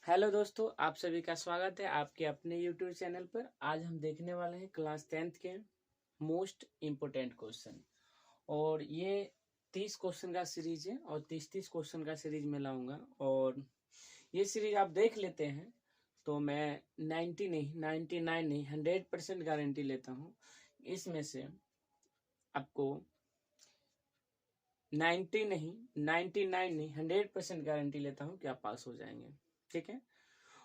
Hello दोस्तों, आप सभी का स्वागत है आपके अपने यूट्यूब चैनल पर। आज हम देखने वाले हैं क्लास 10th के मोस्ट इम्पोर्टेंट क्वेश्चन। और ये 30 क्वेश्चन का सीरीज है और 30 क्वेश्चन का सीरीज में लाऊंगा। और ये सीरीज आप देख लेते हैं तो मैं 90 नहीं, 99 नहीं, 100% गारंटी लेता हूँ इसमें से आपको 90 नहीं, 99 नहीं, 100% गारंटी लेता हूँ कि आप पास हो जाएंगे। ठीक है।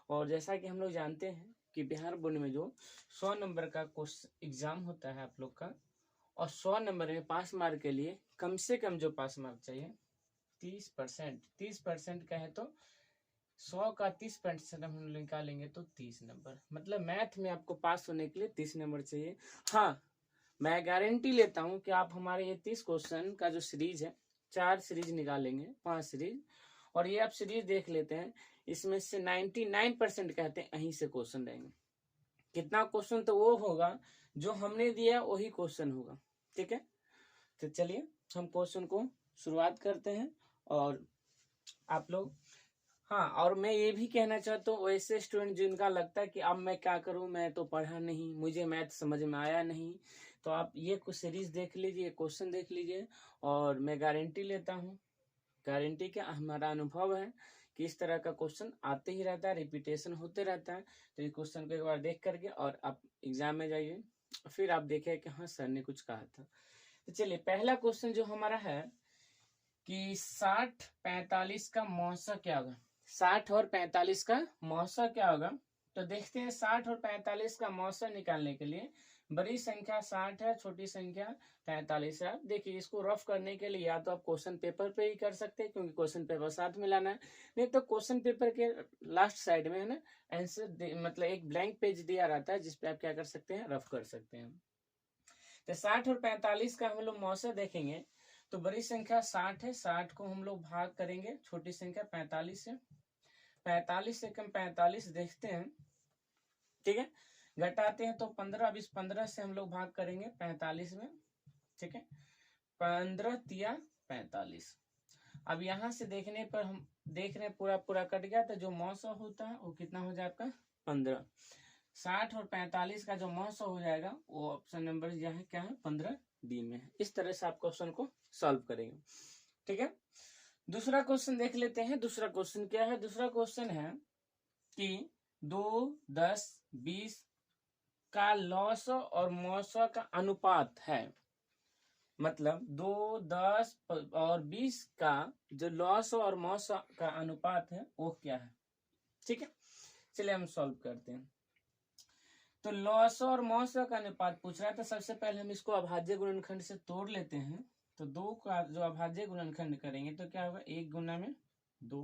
और जैसा कि हम लोग जानते हैं कि बिहार बोर्ड में जो 100 नंबर का क्वेश्चन एग्जाम होता है आप लोग का, और 100 नंबर में पास मार्क के लिए कम से कम जो पास मार्क चाहिए 30%। 30% का है तो 100 का 30% हम लोग निकालेंगे तो 30 नंबर। मतलब मैथ में आपको पास होने के लिए 30 नंबर चाहिए। हाँ, मैं गारंटी लेता हूँ कि आप हमारे ये 30 क्वेश्चन का जो सीरीज है, 4 सीरीज निकालेंगे, 5 सीरीज, और ये आप सीरीज देख लेते हैं, इसमें से 99% कहते हैं यहीं से क्वेश्चन रहेंगे। कितना क्वेश्चन तो वो होगा जो हमने दिया वही क्वेश्चन होगा। ठीक है, तो चलिए हम क्वेश्चन को शुरुआत करते हैं। और आप लोग, हाँ, और मैं ये भी कहना चाहता हूँ वैसे स्टूडेंट जिनका लगता है कि अब मैं क्या करूँ, मैं तो पढ़ा नहीं, मुझे मैथ समझ में आया नहीं, तो आप ये कुछ सीरीज देख लीजिए, क्वेश्चन देख लीजिए। और मैं गारंटी लेता हूँ, गारंटी क्या, हमारा अनुभव है कि इस तरह का क्वेश्चन आते ही रहता है, रिपीटेशन होते रहता है। तो इस क्वेश्चन को एक बार देख करके और आप एग्जाम में जाइए, फिर आप देखें कि हाँ सर ने कुछ कहा था। तो चलिए पहला क्वेश्चन जो हमारा है कि 60-45 का मौसा क्या होगा। 60 और 45 का मौसा क्या होगा। तो देखते हैं 60 और 45 का मौसा निकालने के लिए बड़ी संख्या 60 है, छोटी संख्या 45 है। देखिए इसको रफ करने के लिए या तो आप क्वेश्चन पेपर पे ही कर सकते हैं, क्योंकि क्वेश्चन पेपर साथ में लाना है, नहीं तो क्वेश्चन पेपर के लास्ट साइड में है ना आंसर, मतलब एक ब्लैंक पेज दिया रहता है जिसपे आप क्या कर सकते हैं, रफ कर सकते हैं। तो 60 और 45 का हम लोग मौसा देखेंगे तो बड़ी संख्या 60 है, 60 को हम लोग भाग करेंगे छोटी संख्या 45 से, 45 से कम 45 देखते हैं। ठीक है, घटाते हैं तो 15, 20, 15 से हम लोग भाग करेंगे 45 में। ठीक है, 15 तिया 45। अब यहाँ से देखने पर हम देख रहे हैं पूरा पूरा कट गया, तो जो मौसा होता है वो कितना हो जाएगा, 15। 60 और 45 का जो मौसा हो जाएगा वो ऑप्शन नंबर यहाँ क्या है, 15D में है। इस तरह से आप क्वेश्चन को सॉल्व करेंगे। ठीक है, दूसरा क्वेश्चन देख लेते हैं। दूसरा क्वेश्चन क्या है, दूसरा क्वेश्चन है कि 2, 10, 20 का लौस और मौसा का अनुपात है। मतलब 2, 10 और 20 का जो लौस और मौसा का अनुपात है वो क्या है। ठीक है, चलिए हम सॉल्व करते हैं। तो लौस और मौसा का अनुपात पूछ रहा है, तो सबसे पहले हम इसको अभाज्य गुणनखंड से तोड़ लेते हैं। तो 2 का जो अभाज्य गुणनखंड करेंगे तो क्या होगा, 1 गुना में 2।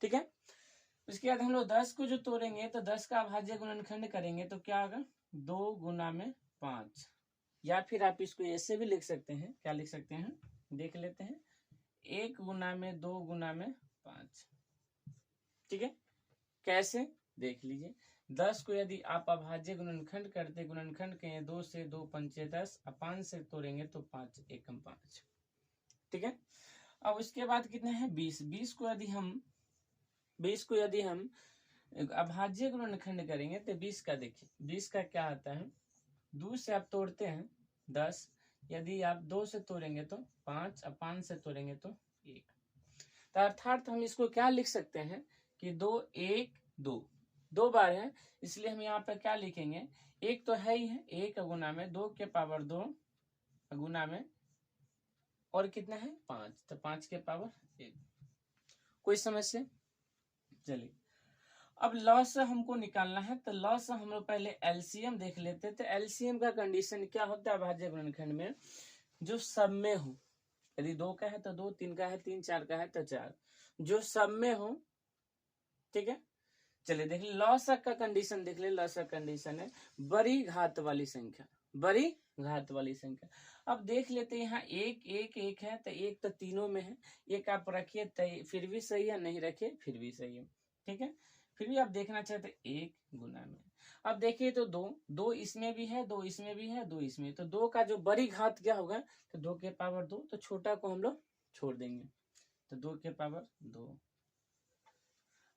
ठीक है, उसके बाद हम लोग 10 को जो तोड़ेंगे तो 10 का अभाज्य गुणनखंड करेंगे तो क्या होगा, 2 गुना में 5। या फिर आप इसको ऐसे भी लिख सकते हैं, क्या लिख सकते हैं, देख लेते हैं, 1 गुना में 2 गुना में 5। ठीक है, कैसे देख लीजिए। 10 को यदि आप अभाज्य गुणनखंड करते, गुणनखंड के 2 से 2 पंचे 10, 5 से तोड़ेंगे तो 5 एकम 5। ठीक है, अब उसके बाद कितना है, 20। 20 को यदि हम अभाज्य गुणनखंड करेंगे तो 20 का देखिए, 20 का क्या आता है, 2 से आप तोड़ते हैं 10, यदि आप 2 से तोड़ेंगे तो 5, अब 5 से तोड़ेंगे तो 1। तो अर्थात हम इसको क्या लिख सकते हैं कि 2, 1, 2, 2 बार है, इसलिए हम यहाँ पे क्या लिखेंगे, 1 तो है ही है, 1 गुना में 2 के पावर 2 गुना में और कितना है 5, तो 5 के पावर 1। कोई समस्या। चलिए अब लॉस हमको निकालना है, तो लॉस हम लोग पहले एलसीएम देख लेते हैं। तो एलसीएम का कंडीशन क्या होता है अभाज्य गुणनखंड में, जो सब में हो, यदि 2 का है तो 2, 3 का है 3, 4 का है तो 4, जो सब में हो। ठीक है, चलिए देख ले लॉस का कंडीशन, देख ले लॉस का कंडीशन है बड़ी घात वाली संख्या, बड़ी घात वाली संख्या। अब देख लेते हैं यहाँ 1, 1, 1 है, तो 1 तो तीनों में है, एक आप रखिए तो फिर भी सही है, नहीं रखिए फिर भी सही है। ठीक है, फिर भी आप देखना चाहते 1 गुना में, अब देखिए तो 2, 2 इसमें भी है, 2 इसमें भी है, 2 इसमें, तो 2 का जो बड़ी घात क्या होगा, तो 2 के पावर 2, तो छोटा को हम लोग छोड़ देंगे, तो 2 के पावर 2।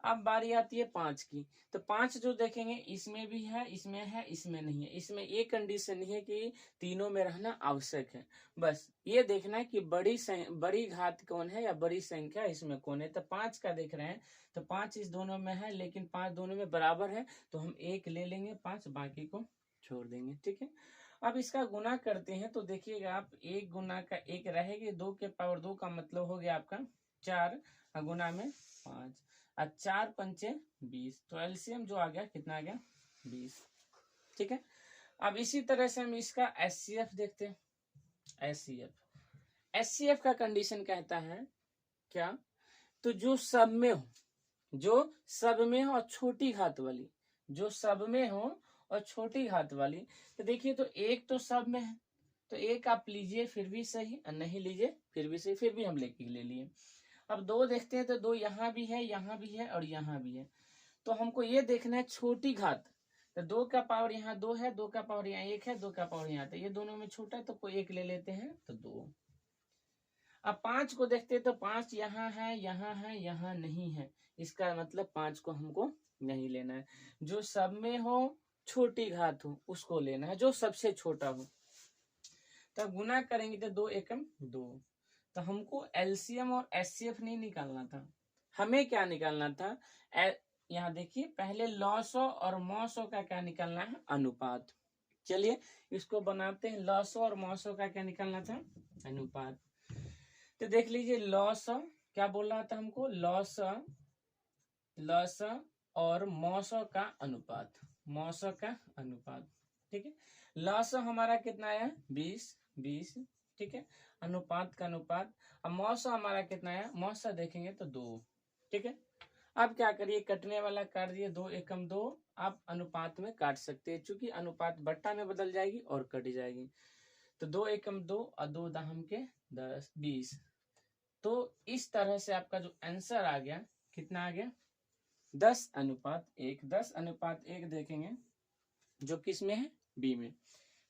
अब बारी आती है 5 की। तो 5 जो देखेंगे इसमें भी है, इसमें नहीं है। इसमें ये कंडीशन नहीं है कि तीनों में रहना आवश्यक है। बस ये देखना है कि बड़ी घात कौन है या बड़ी संख्या इसमें कौन है। तो 5 का देख रहे हैं तो 5 इस दोनों में है, लेकिन 5 दोनों में बराबर है, तो हम 1 ले लेंगे, 5 बाकी को छोड़ देंगे। ठीक है, अब इसका गुना करते हैं तो देखिएगा आप, 1 गुना का 1 रहेगी, 2 के पावर 2 का मतलब हो गया आपका 4 गुना में 5 और 4 पंचे 20। तो एलसीएम जो आ गया कितना आ गया 20। ठीक है, अब इसी तरह से हम इसका एचसीएफ देखते हैं। एचसीएफ का कंडीशन कहता है क्या, तो जो सब में हो, और छोटी घात वाली, जो सब में हो और छोटी घात वाली। तो देखिए, तो 1 तो सब में है, तो 1 आप लीजिए फिर भी सही, और नहीं लीजिए फिर भी सही, फिर भी हम ले लिए। अब 2 देखते हैं तो 2 यहाँ भी है, यहाँ भी है और यहाँ भी है। तो हमको ये देखना है छोटी घात। तो 2 का पावर यहाँ 2 है, 2 का पावर यहाँ 1 है, 2 का पावर यहाँ, तो ये दोनों में छोटा है तो कोई 1 ले लेते हैं, तो 2। अब 5 को देखते हैं तो 5 यहाँ है, यहाँ नहीं है। इसका मतलब 5 को हमको नहीं लेना है। जो सब में हो, छोटी घात हो, उसको लेना है, जो सबसे छोटा हो। तब गुना करेंगे तो 2 एकम 2। तो हमको एलसीएम और एचसीएफ नहीं निकालना था, हमें क्या निकालना था, यहाँ देखिए पहले लॉसो और मॉसो का क्या निकालना है, अनुपात। चलिए इसको बनाते हैं। लॉसो और मॉसो का क्या निकालना था, अनुपात। तो देख लीजिए, लॉसो क्या बोल रहा था हमको, लॉस और मॉसो का अनुपात, ठीक है। लॉस हमारा कितना है 20। ठीक है, अनुपात का अनुपात। अब मौसा हमारा कितना है, मौसा देखेंगे तो 2। ठीक है, अब क्या करिए, कटने वाला काट दिए, 2 एकम 2। आप अनुपात में काट सकते हैं, चूंकि अनुपात बट्टा में बदल जाएगी और कट जाएगी। तो 2 एकम 2 और 2 दाहम के 10 20। तो इस तरह से आपका जो आंसर आ गया, कितना आ गया 10:1। 10:1 देखेंगे जो किस में है, बी में।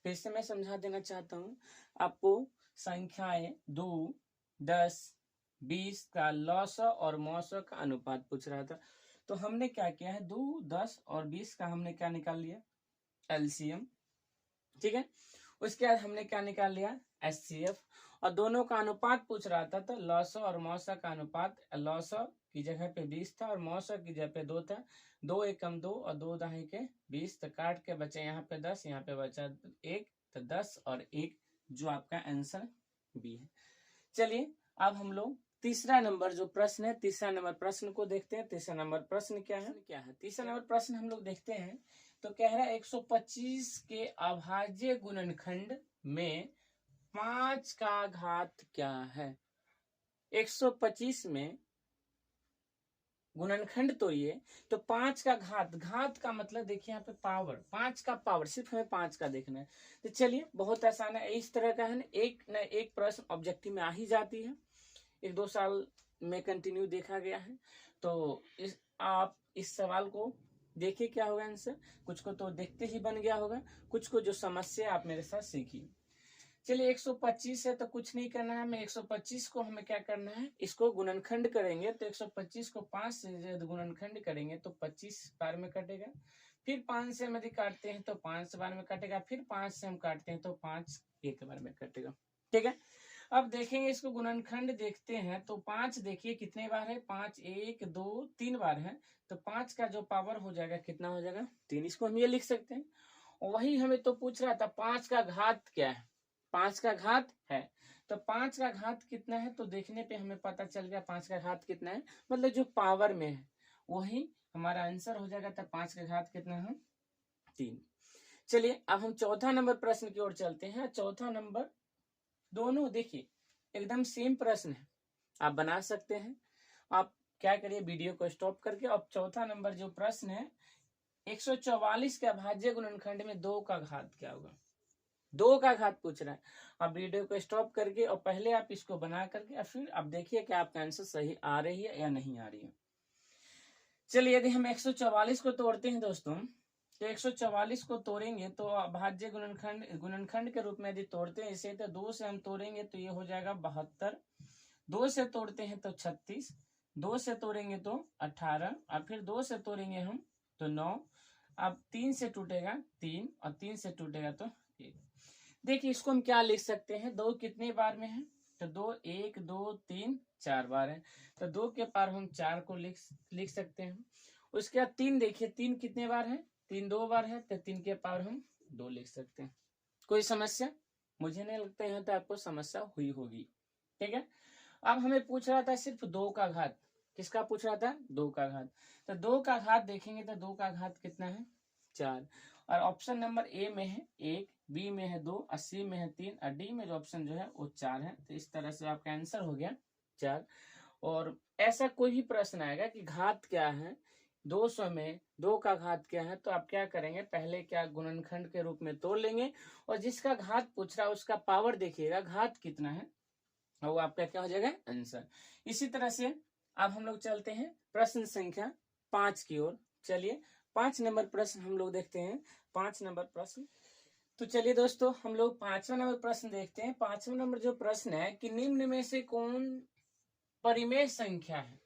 फिर से मैं समझा देना चाहता हूँ आपको, संख्याएं 2, 10, 20 का लॉस और मौस का अनुपात पूछ रहा था। तो हमने क्या किया है, 2, 10 और 20 का हमने क्या निकाल लिया, एलसीएम। ठीक है, उसके बाद हमने क्या निकाल लिया, एचसीएफ। और दोनों का अनुपात पूछ रहा था, तो लॉस और मौसा का अनुपात, लॉस की जगह पे 20 था और मौसा की जगह पे 2 था। 2 एकम 2 और 2 दाही के 20। तो काट के बचे यहाँ पे 10, यहाँ पे बचा 1, तो 10 और 1 जो आपका आंसर बी है। चलिए अब हम लोग तीसरा नंबर जो प्रश्न है, तीसरा नंबर प्रश्न को देखते हैं। तीसरा नंबर प्रश्न क्या है, तीसरा नंबर प्रश्न हम लोग देखते हैं। तो कह रहा है 125 के अभाज्य गुणनखंड में 5 का घात क्या है। 125 में गुणनखंड तोड़िए तो 5 का घात का मतलब देखिए यहाँ पे पावर, 5 का पावर, सिर्फ हमें 5 का देखना है। तो चलिए बहुत आसान है, इस तरह का है ना, एक न एक प्रश्न ऑब्जेक्टिव में आ ही जाती है, 1-2 साल में कंटिन्यू देखा गया है। तो आप इस सवाल को देखिए क्या होगा आंसर। कुछ को तो देखते ही बन गया होगा, कुछ को जो समस्या आप मेरे साथ सीखिए। चलिए 125 है तो कुछ नहीं करना है, हमें 125 को हमें क्या करना है, इसको गुणनखंड करेंगे। तो 125 को 5 से गुणनखंड करेंगे तो 25 बार में कटेगा। फिर 5 से हम यदि काटते हैं तो 5 बार में कटेगा। फिर 5 से हम काटते हैं तो 5 एक बार में कटेगा। ठीक है, अब देखेंगे इसको गुणनखंड देखते हैं तो 5 देखिए कितने बार है, 5 1 2 3 बार है। तो 5 का जो पावर हो जाएगा कितना हो जाएगा, 3। इसको हम ये लिख सकते हैं। वही हमें तो पूछ रहा था 5 का घात क्या है, 5 का घात है। तो 5 का घात कितना है, तो देखने पे हमें पता चल गया 5 का घात कितना है, मतलब जो पावर में है वही हमारा आंसर हो जाएगा। तो 5 का घात कितना है, 3। चलिए अब हम चौथा नंबर प्रश्न की ओर चलते हैं। चौथा नंबर दोनों देखिए एकदम सेम प्रश्न है, आप बना सकते हैं। आप क्या करिए, वीडियो को स्टॉप करके। अब चौथा नंबर जो प्रश्न है, 144 के अभाज्य गुणनखंड में 2 का घात क्या होगा, 2 का घात पूछ रहा है। आप वीडियो को स्टॉप करके और पहले आप इसको बना करके और फिर आप देखिए कि आपका आंसर सही आ रही है या नहीं आ रही है। चलिए यदि हम 144 को तोड़ते हैं दोस्तों, तो 144 को तोड़ेंगे तो अभाज्य गुणनखंड के रूप में यदि तोड़ते हैं इसे, तो 2 से हम तोड़ेंगे तो ये हो जाएगा 72। 2 से तोड़ते हैं तो 36, 2 से तोड़ेंगे तो 18, और फिर 2 से तोड़ेंगे हम तो 9, अब 3 से टूटेगा 3, और 3 से टूटेगा तो 1। देखिए इसको हम क्या लिख सकते हैं, 2 कितने बार में है, तो 2 1 2 3 4 बार है, तो 2 के पार हम 4 को लिख सकते हैं। उसके बाद 3 देखिए, 3 कितने बार है, 3 2 बार है, तो 3 के पार हम 2 लिख सकते हैं। कोई समस्या? मुझे नहीं लगता यहाँ तो आपको समस्या हुई होगी। ठीक है, अब हमें पूछ रहा था सिर्फ 2 का घात। किसका पूछ रहा था? 2 का घात। तो 2 का घात देखेंगे तो 2 का घात कितना है? 4। और ऑप्शन नंबर ए में है 1, बी में है 2, और सी में है 3, और डी में जो ऑप्शन जो है वो 4 है। तो इस तरह से आपका आंसर हो गया 4। और ऐसा कोई भी प्रश्न आएगा कि घात क्या है 200 में, 2 का घात क्या है, तो आप क्या करेंगे, पहले क्या गुणनखंड के रूप में तोड़ लेंगे, और जिसका घात पूछ रहा है उसका पावर देखिएगा घात कितना है, और वो आपका क्या हो जाएगा? आंसर। इसी तरह से अब हम लोग चलते हैं प्रश्न संख्या 5 की ओर। चलिए 5 नंबर प्रश्न हम लोग देखते हैं। 5 नंबर प्रश्न, तो चलिए दोस्तों हम लोग 5वां नंबर प्रश्न देखते हैं। 5वां नंबर जो प्रश्न है कि निम्न में से कौन परिमेय संख्या है।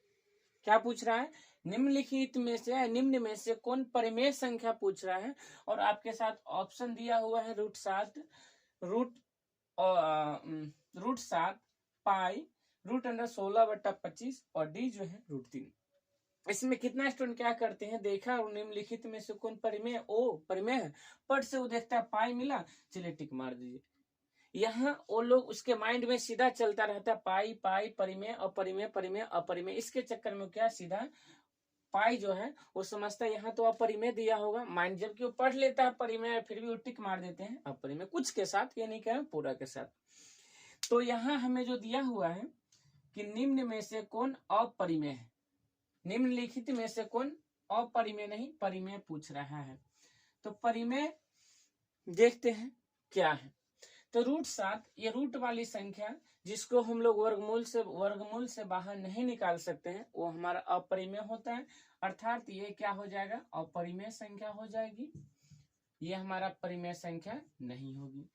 क्या पूछ रहा है? निम्नलिखित में से, निम्न में से कौन परिमेय संख्या पूछ रहा है, और आपके साथ ऑप्शन दिया हुआ है √7, √7, पाई, √16/25, और डी जो है √3। इसमें कितना स्टूडेंट क्या करते हैं, देखा निम्नलिखित में से कौन परिमेय, ओ परिमेय है, पट से वो देखता है पाई मिला, चलिए टिक मार दीजिए। यहाँ वो लोग उसके माइंड में सीधा चलता रहता है पाई पाई, परिमेय अपरिमेय, परिमेय अपरिमेय। इसके चक्कर में क्या सीधा पाई जो है वो समझता है यहाँ तो अपरिमेय दिया होगा, माइंड जबकि वो पढ़ लेता है परिमेय, फिर भी वो टिक मार देते हैं अपरिमेय, कुछ के साथ, ये नहीं कह पूरा के साथ। तो यहाँ हमें जो दिया हुआ है कि निम्न में से कौन अपरिमेय है, निम्नलिखित में से कौन अपरिमेय नहीं परिमेय पूछ रहा है। तो परिमेय देखते हैं क्या है। तो √7 ये रूट वाली संख्या जिसको हम लोग वर्गमूल से बाहर नहीं निकाल सकते हैं, वो हमारा अपरिमेय होता है, अर्थात ये क्या हो जाएगा? अपरिमेय संख्या हो जाएगी, ये हमारा परिमेय संख्या नहीं होगी।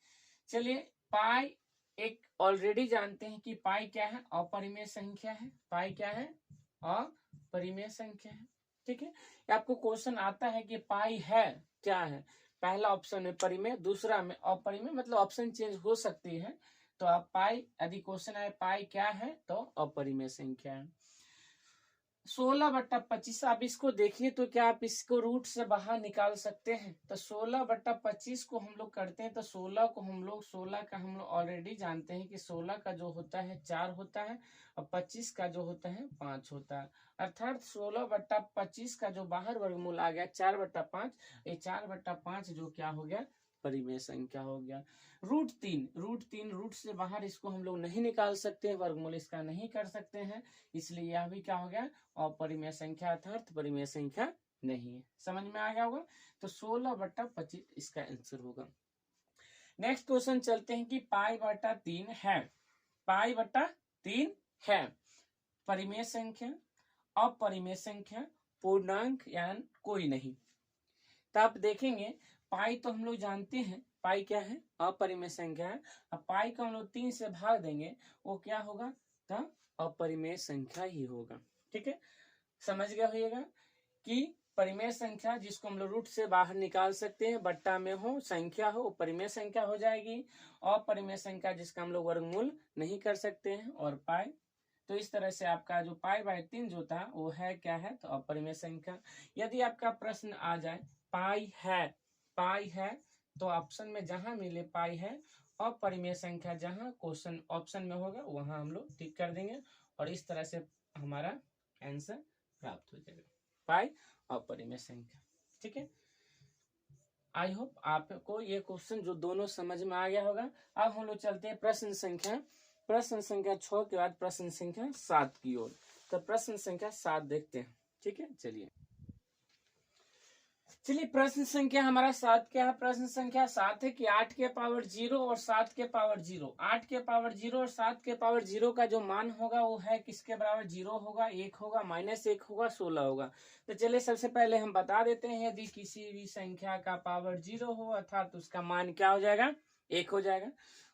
चलिए पाई एक ऑलरेडी जानते हैं कि पाई क्या है? अपरिमेय संख्या है। पाई क्या है? अपरिमेय संख्या है। ठीक है, आपको क्वेश्चन आता है कि पाई है क्या है, पहला ऑप्शन में परिमेय, दूसरा में अपरिमेय, मतलब ऑप्शन चेंज हो सकती है। तो आप पाई, यदि क्वेश्चन आए पाई क्या है तो अपरिमेय संख्या है। 16/25, आप इसको देखिए तो क्या आप इसको रूट से बाहर निकाल सकते हैं? तो 16/25 को हम लोग करते हैं तो 16 का हम लोग ऑलरेडी जानते हैं कि 16 का जो होता है 4 होता है, और 25 का जो होता है 5 होता है, अर्थात 16/25 का जो बाहर वर्गमूल आ गया 4/5, ये 4/5 जो क्या हो गया? परिमेय संख्या हो गया। √3 रूट से बाहर इसको हम लोग नहीं निकाल सकते, वर्गमूल इसका नहीं कर सकते हैं, इसलिए यह भी क्या हो गया? अपरिमेय संख्या, अर्थात परिमेय संख्या नहीं है। समझ में आ गया होगा? तो 16/25 इसका आंसर होगा। नेक्स्ट क्वेश्चन चलते हैं कि π/3 है, π/3 है परिमेय संख्या, अपरिमेय संख्या, पूर्णांक या कोई नहीं। तो आप देखेंगे पाई तो हम लोग जानते हैं पाई क्या है? अपरिमेय संख्या है। अब पाई को हम लोग 3 से भाग देंगे, वो क्या होगा? तो अपरिमेय संख्या ही होगा। ठीक है, समझ गया होगा कि परिमेय संख्या जिसको हम लोग रूट से बाहर निकाल सकते हैं, बट्टा में हो संख्या हो, परिमेय संख्या हो जाएगी। अपरिमेय संख्या जिसका हम लोग वर्गमूल नहीं कर सकते हैं, और पाई। तो इस तरह से आपका जो π/3 जो था वो है क्या है? तो अपरिमेय संख्या। यदि आपका प्रश्न आ जाए पाई है तो ऑप्शन में जहां मिले पाई है, अपरिमेय संख्या जहां क्वेश्चन ऑप्शन में होगा वहां हम लोग टिक कर देंगे, और इस तरह से हमारा आंसर प्राप्त हो जाएगा, पाई अपरिमेय संख्या। ठीक है, आई होप आपको ये क्वेश्चन जो दोनों समझ में आ गया होगा। अब हम लोग चलते हैं प्रश्न संख्या 6 के बाद प्रश्न संख्या 7 की ओर। तो प्रश्न संख्या 7 देखते हैं। ठीक है, चलिए प्रश्न संख्या हमारा 7 क्या है? प्रश्न संख्या 7 है कि 8 के पावर 0 और 7 के पावर 0, 8 के पावर 0 और 7 के पावर 0 का जो मान होगा वो है किसके बराबर? 0 होगा, 1 होगा, -1 होगा, 16 होगा। तो चलिए सबसे पहले हम बता देते हैं, यदि किसी भी संख्या का पावर 0 हो अर्थात उसका मान क्या हो जाएगा? 1 हो जाएगा।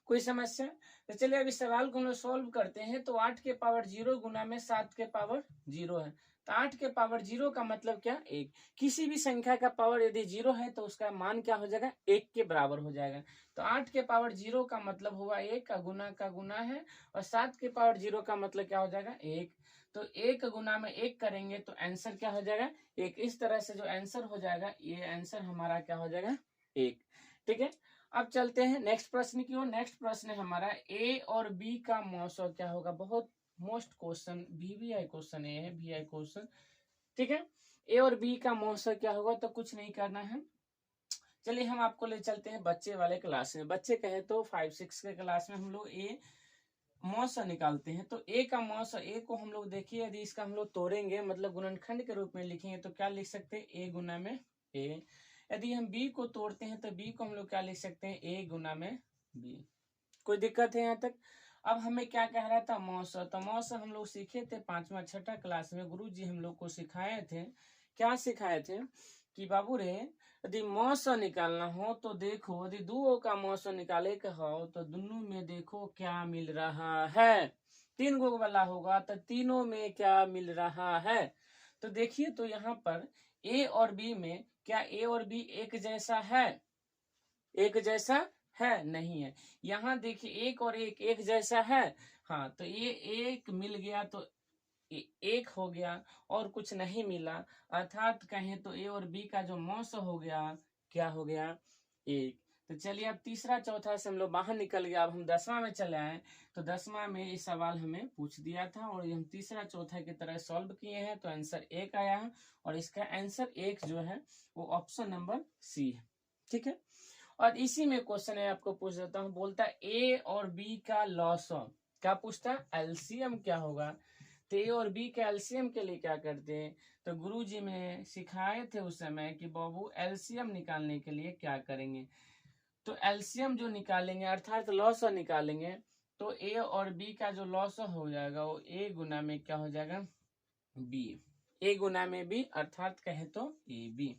कोई समस्या? तो चलिए अब इस सवाल को हम लोग सॉल्व करते हैं। तो 8 के पावर 0 गुना में 7 के पावर 0 है, तो 8 के पावर 0 का मतलब क्या? 1। किसी भी संख्या का पावर यदि 0 है तो उसका मान क्या हो जाएगा? 1 के बराबर हो जाएगा। तो 8 के पावर 0 का मतलब हुआ 1 का गुना है, और 7 के पावर 0 का मतलब क्या हो जाएगा? 1। तो 1 गुना में 1 करेंगे तो आंसर क्या हो जाएगा? 1। इस तरह से जो आंसर हो जाएगा, ये आंसर हमारा क्या हो जाएगा? 1। ठीक है, अब चलते हैं नेक्स्ट प्रश्न की ओर। नेक्स्ट प्रश्न है हमारा ए और बी का मौसम क्या होगा? बहुत मोस्ट क्वेश्चन, VVI क्वेश्चन है, VI क्वेश्चन। ठीक है, ए और बी का मौसम क्या होगा? तो कुछ नहीं करना है, चलिए हम आपको ले चलते हैं बच्चे वाले क्लास में। बच्चे कहे तो 5-6 के क्लास में हम लोग ए मौसम निकालते हैं। तो ए का मौसम, ए को हम लोग देखिए, यदि इसका हम लोग तोड़ेंगे मतलब गुणनखंड के रूप में लिखेंगे तो क्या लिख सकते हैं? ए गुना में ए। यदि हम बी को तोड़ते हैं तो बी को हम लोग क्या लिख सकते हैं? ए गुना में बी। कोई दिक्कत है यहाँ तक? अब हमें क्या कह रहा था? मौसम। तो मौसम हम लोग सीखे थे 5वां 6ठा क्लास में, गुरुजी हम लोग को सिखाए थे। क्या सिखाए थे? कि बाबू रे, यदि मौसम निकालना हो तो देखो, यदि दुओ का मौसम निकाले का हो तो दोनों में देखो क्या मिल रहा है। 3 गो वाला होगा तो तीनों में क्या मिल रहा है। तो देखिए, तो यहाँ पर ए और बी में क्या ए और बी एक जैसा है? एक जैसा है? नहीं है। यहाँ देखिए, एक और एक जैसा है। हाँ, तो ये एक मिल गया तो एक हो गया, और कुछ नहीं मिला, अर्थात कहें तो ए और बी का जो मौसम हो गया, क्या हो गया? एक। तो चलिए अब तीसरा चौथा से हम लोग बाहर निकल गया, अब हम 10वां में चले आए। तो 10वां में ये सवाल हमें पूछ दिया था और हम तीसरा चौथा की तरह सॉल्व किए हैं, तो आंसर 1 आया है, और इसका आंसर 1 जो है वो ऑप्शन नंबर सी है। ठीक है, और इसी में क्वेश्चन है, आपको पूछ देता हूँ। बोलता है ए और बी का लॉसम, क्या पूछता है? एलसीएम क्या होगा? तो ए और बी के एलसीएम के लिए क्या करते हैं? तो गुरुजी ने सिखाए थे उस समय कि बाबू एलसीएम निकालने के लिए क्या करेंगे। तो एलसीएम जो निकालेंगे अर्थात लॉसम निकालेंगे, तो ए और बी का जो लॉसम हो जाएगा वो ए गुना में क्या हो जाएगा? बी। ए गुना में बी, अर्थात कहे तो ए बी।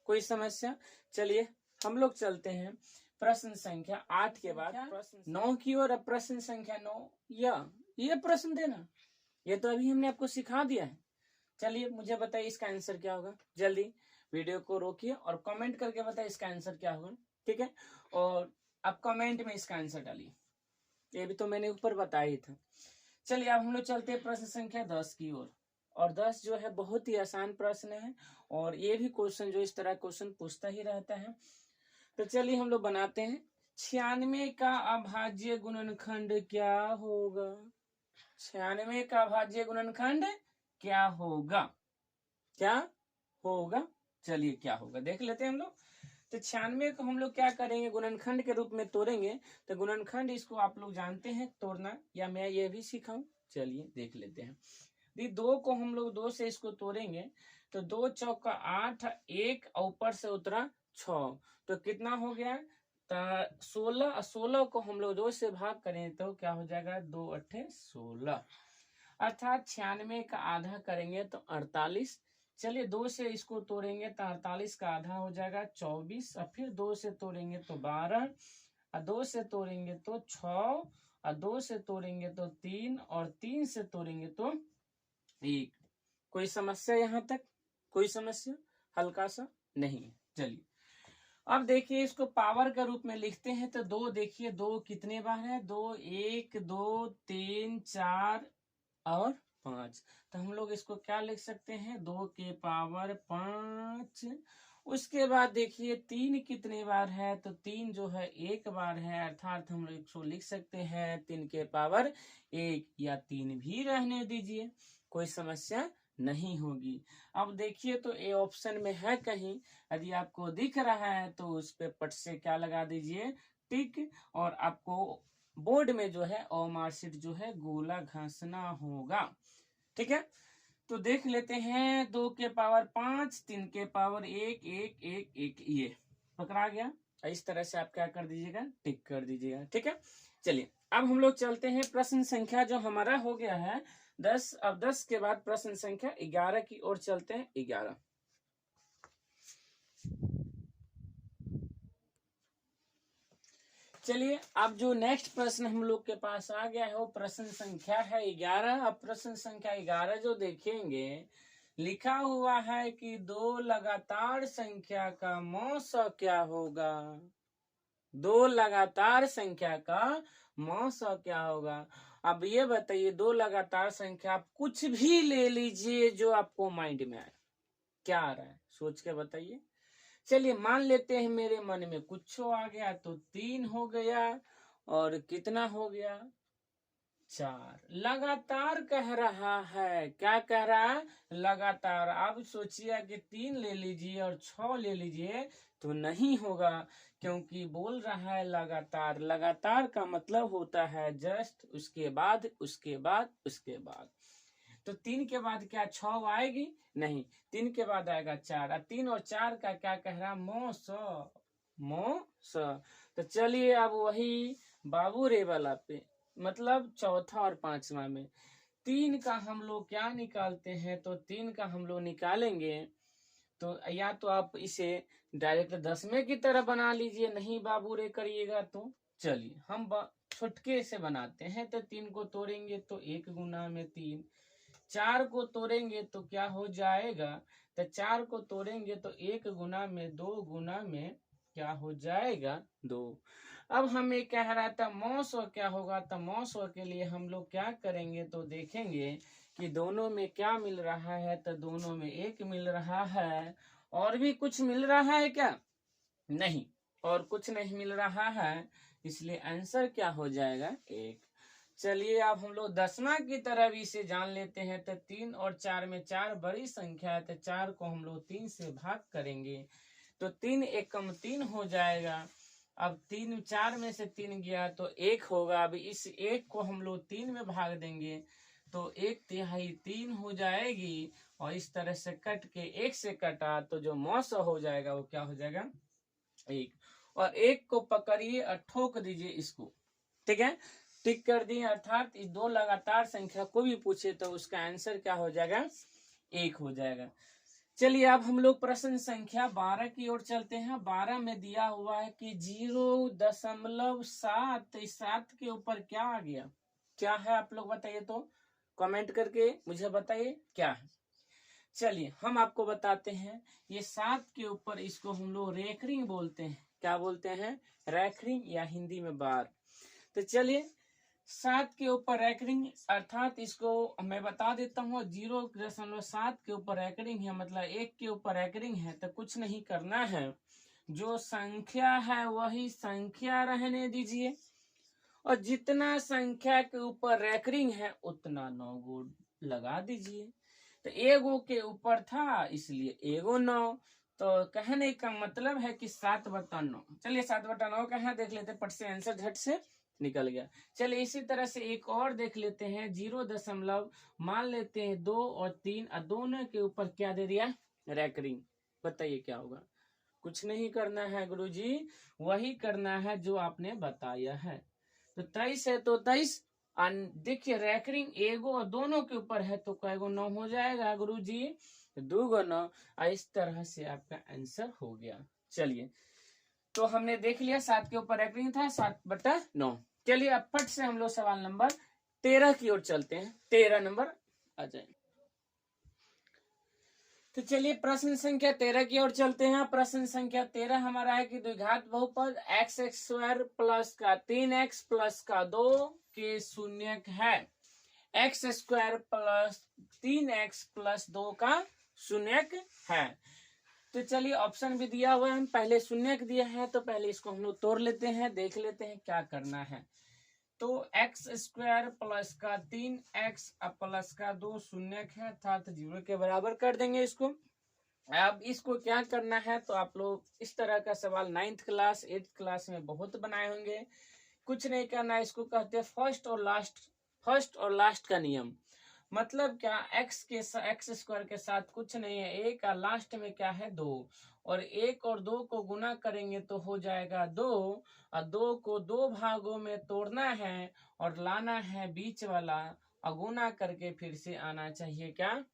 कोई समस्या? चलिए हम लोग चलते हैं प्रश्न संख्या 8 के बाद प्रश्न 9 की ओर। अब प्रश्न संख्या 9, ये प्रश्न देना, ये तो अभी हमने आपको सिखा दिया है। चलिए मुझे बताइए इसका आंसर क्या होगा। जल्दी वीडियो को रोकिए और कमेंट करके बताइए इसका आंसर क्या होगा। ठीक है, और आप कमेंट में इसका आंसर डालिए, ये भी तो मैंने ऊपर बताया ही था। चलिए अब हम लोग चलते हैं प्रश्न संख्या 10 की ओर। और 10 जो है बहुत ही आसान प्रश्न है, और ये भी क्वेश्चन जो इस तरह क्वेश्चन पूछता ही रहता है। तो चलिए हम लोग बनाते हैं। 96 का अभाज्य गुणनखंड क्या होगा? 96 का अभाज्य गुणनखंड क्या होगा? क्या होगा? चलिए क्या होगा देख लेते हैं हम लोग। तो 96 को हम लोग क्या करेंगे? गुणनखंड के रूप में तोड़ेंगे। तो गुणनखंड इसको आप लोग जानते हैं तोड़ना, या मैं ये भी सिखाऊं? चलिए देख लेते हैं। 2 को हम लोग 2 से इसको तोड़ेंगे, तो 2 चौका 8, 1 ऊपर से उतरा 6, तो कितना हो गया? 16। 16 को हम लोग 2 से भाग करें तो क्या हो जाएगा? 2 अट्ठे 16, अर्थात 96 का आधा करेंगे तो 48। चलिए 2 से इसको तोड़ेंगे तो 48 का आधा हो जाएगा 24, और फिर 2 से तोड़ेंगे तो 12, और 2 से तोड़ेंगे तो 6, और 2 से तोड़ेंगे तो 3, और 3 से तोड़ेंगे तो 1। कोई समस्या यहाँ तक? कोई समस्या? हल्का सा नहीं। चलिए अब देखिए इसको पावर के रूप में लिखते हैं। तो 2 देखिए 2 कितने बार है? 2 1 2 3 4 और 5। तो हम लोग इसको क्या लिख सकते हैं? 2 के पावर 5। उसके बाद देखिए 3 कितने बार है? तो 3 जो है 1 बार है, अर्थात हम लोग इसको लिख सकते हैं 3 के पावर 1, या 3 भी रहने दीजिए, कोई समस्या नहीं होगी। अब देखिए तो ए ऑप्शन में है कहीं, यदि आपको दिख रहा है तो उस पे पट से क्या लगा दीजिए? टिक। और आपको बोर्ड में जो है और मार्कशीट जो है गोला घासना होगा। ठीक है, तो देख लेते हैं। 2 के पावर 5, 3 के पावर 1 1 1 1, ये पकड़ा गया। इस तरह से आप क्या कर दीजिएगा? टिक कर दीजिएगा। ठीक है, चलिए अब हम लोग चलते हैं प्रश्न संख्या जो हमारा हो गया है 10। अब 10 के बाद प्रश्न संख्या 11 की ओर चलते हैं। 11, चलिए अब जो नेक्स्ट प्रश्न हम लोग के पास आ गया है वो प्रश्न संख्या है 11। अब प्रश्न संख्या 11 जो देखेंगे, लिखा हुआ है कि दो लगातार संख्या का मौस क्या होगा। दो लगातार संख्या का मौस क्या होगा। अब ये बताइए, दो लगातार संख्या आप कुछ भी ले लीजिए जो आपको माइंड में आए, क्या आ रहा है सोच के बताइए। चलिए मान लेते हैं मेरे मन में कुछ आ गया, तो 3 हो गया और कितना हो गया 4। लगातार कह रहा है, क्या कह रहा है लगातार। अब सोचिए कि 3 ले लीजिए और 6 ले लीजिए तो नहीं होगा, क्योंकि बोल रहा है लगातार। लगातार का मतलब होता है जस्ट, उसके बाद उसके बाद उसके बाद। तो 3 के बाद क्या 6 आएगी, नहीं, 3 के बाद आएगा 4। 3 और 4 का क्या कह रहा मो स। तो चलिए अब वही बाबू रे वाला पे, मतलब चौथा और पांचवा में 3 का हम लोग क्या निकालते हैं, तो 3 का हम लोग निकालेंगे तो या तो आप इसे डायरेक्ट 10वें की तरह बना लीजिए, नहीं बाबू रे करिएगा तो चलिए हम छुटके से बनाते हैं। तो 3 को तोड़ेंगे तो 1 गुना में 3, 4 को तोड़ेंगे तो क्या हो जाएगा, तो 4 को तोड़ेंगे तो 1 गुना में 2 गुना में क्या हो जाएगा 2। अब हमें कह रहा था मौस क्या होगा, तो मौस के लिए हम लोग क्या करेंगे, तो देखेंगे कि दोनों में क्या मिल रहा है, तो दोनों में 1 मिल रहा है। और भी कुछ मिल रहा है क्या, नहीं, और कुछ नहीं मिल रहा है, इसलिए आंसर क्या हो जाएगा 1। चलिए अब हम लोग 10वां की तरफ इसे जान लेते हैं। तो 3 और 4 में 4 बड़ी संख्या है, तो 4 को हम लोग 3 से भाग करेंगे तो 3 एकम 3 हो जाएगा। अब 3 4 में से 3 गया तो 1 होगा। अब इस 1 को हम लोग 3 में भाग देंगे तो 1/3 3 हो जाएगी, और इस तरह से कट के 1 से कटा तो जो मौस हो जाएगा वो क्या हो जाएगा 1। और 1 को पकड़िए और ठोक दीजिए इसको, ठीक है, टिक कर दिए। अर्थात इस दो लगातार संख्या को भी पूछे तो उसका आंसर क्या हो जाएगा 1 हो जाएगा। चलिए अब हम लोग प्रश्न संख्या 12 की ओर चलते हैं। 12 में दिया हुआ है कि 0.7, इस 7 के ऊपर क्या आ गया, क्या है आप लोग बताइए, तो कमेंट करके मुझे बताइए क्या है। चलिए हम आपको बताते हैं, ये 7 के ऊपर इसको हम लोग रेखरिंग बोलते हैं। क्या बोलते हैं, रेखरिंग या हिंदी में बार। तो चलिए 7 के ऊपर रैकरिंग, अर्थात इसको मैं बता देता हूँ 0.7 के ऊपर रैकरिंग है, मतलब 1 के ऊपर रैकरिंग है। तो कुछ नहीं करना है, जो संख्या है वही संख्या रहने दीजिए, और जितना संख्या के ऊपर रैकरिंग है उतना 9 गो लगा दीजिए। तो एगो के ऊपर था इसलिए एगो 9, तो कहने का मतलब है कि 7/9। चलिए 7/9 का है देख लेते, पट से आंसर झट से निकल गया। चलिए इसी तरह से एक और देख लेते हैं, 0. मान लेते हैं 2 और 3, और दोनों के ऊपर क्या दे दिया रैकरिंग। बताइए क्या होगा, कुछ नहीं करना है गुरुजी, वही करना है जो आपने बताया है। तो 23 है तो 23, देखिए रैकरिंग एगो और दोनों के ऊपर है तो कैगो 9 हो जाएगा गुरुजी, 2 × 9। इस तरह से आपका आंसर हो गया। चलिए तो हमने देख लिया 7 के ऊपर रैकरिंग था 7/9। चलिए अब फट से हम लोग सवाल नंबर 13 की ओर चलते हैं। 13 नंबर आ जाए। तो चलिए प्रश्न संख्या 13 की ओर चलते हैं। प्रश्न संख्या 13 हमारा है कि द्विघात बहुपद x² प्लस का 3x प्लस का 2 के शून्यक है। x² प्लस 3x प्लस 2 का शून्यक है। तो चलिए ऑप्शन भी दिया हुआ है, हम पहले शून्यक दिया है तो पहले इसको हम लोग तोड़ लेते हैं, देख लेते हैं क्या करना है। तो x² प्लस का 3x प्लस का 2 शून्यक है, अर्थात 0 के बराबर कर देंगे इसको। अब इसको क्या करना है, तो आप लोग इस तरह का सवाल 9th क्लास 8th क्लास में बहुत बनाए होंगे। कुछ नहीं करना, इसको कहते हैं फर्स्ट और लास्ट का नियम। मतलब क्या, x² के साथ कुछ नहीं है, एक का लास्ट में क्या है 2, और 1 और 2 को गुना करेंगे तो हो जाएगा 2, और 2 को 2 भागों में तोड़ना है और लाना है बीच वाला, और गुना करके फिर से आना चाहिए क्या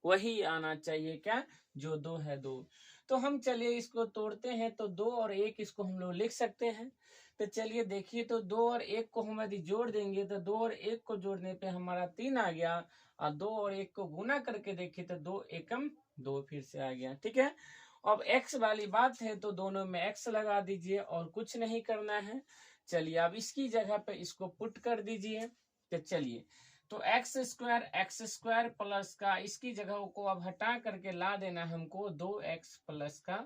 वही आना चाहिए क्या, जो 2 है 2। तो हम चलिए इसको तोड़ते हैं, तो 2 और 1 इसको हम लोग लिख सकते हैं। तो चलिए देखिए, तो 2 और 1 को हम यदि जोड़ देंगे तो 2 और 1 को जोड़ने पे हमारा 3 आ गया, और 2 और 1 को गुना करके देखिए तो 2 एकम 2 फिर से आ गया। ठीक है, अब x वाली बात है तो दोनों में x लगा दीजिए और कुछ नहीं करना है। चलिए अब इसकी जगह पे इसको पुट कर दीजिए। तो चलिए, तो एक्स स्क्वायर प्लस का इसकी जगह को अब हटा करके ला देना हमको 2x प्लस का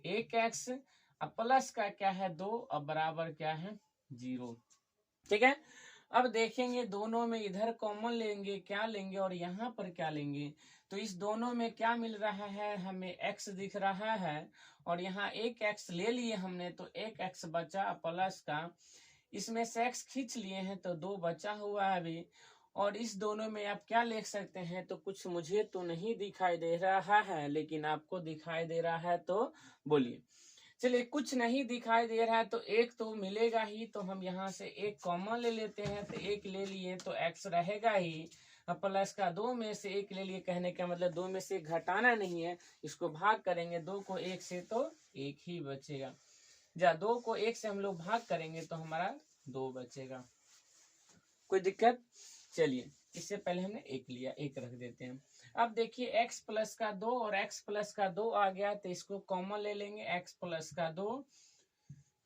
1x, अब प्लस का क्या है 2, अब बराबर क्या है 0। ठीक है, अब देखेंगे दोनों में इधर कॉमन लेंगे, क्या लेंगे और यहाँ पर क्या लेंगे। तो इस दोनों में क्या मिल रहा है, हमें x दिख रहा है और यहाँ एक x ले लिए हमने, तो एक x बचा प्लस का, इसमें से x खींच लिए हैं तो 2 बचा हुआ है अभी। और इस दोनों में आप क्या लिख सकते हैं, तो कुछ मुझे तो नहीं दिखाई दे रहा है, लेकिन आपको दिखाई दे रहा है तो बोलिए। चलिए, कुछ नहीं दिखाई दे रहा है तो एक तो मिलेगा ही, तो हम यहाँ से एक कॉमन ले लेते हैं। तो एक ले लिए तो x रहेगा ही, प्लस का 2 में से एक ले लिए, कहने का मतलब 2 में से एक घटाना नहीं है, इसको भाग करेंगे 2 को 1 से तो 1 ही बचेगा। जा 2 को 1 से हम लोग भाग करेंगे तो हमारा 2 बचेगा। कोई दिक्कत? चलिए, इससे पहले हमने 1 लिया, 1 रख देते हैं। अब देखिए x प्लस का 2 और x प्लस का 2 आ गया, तो इसको कॉमन ले लेंगे, x प्लस का 2।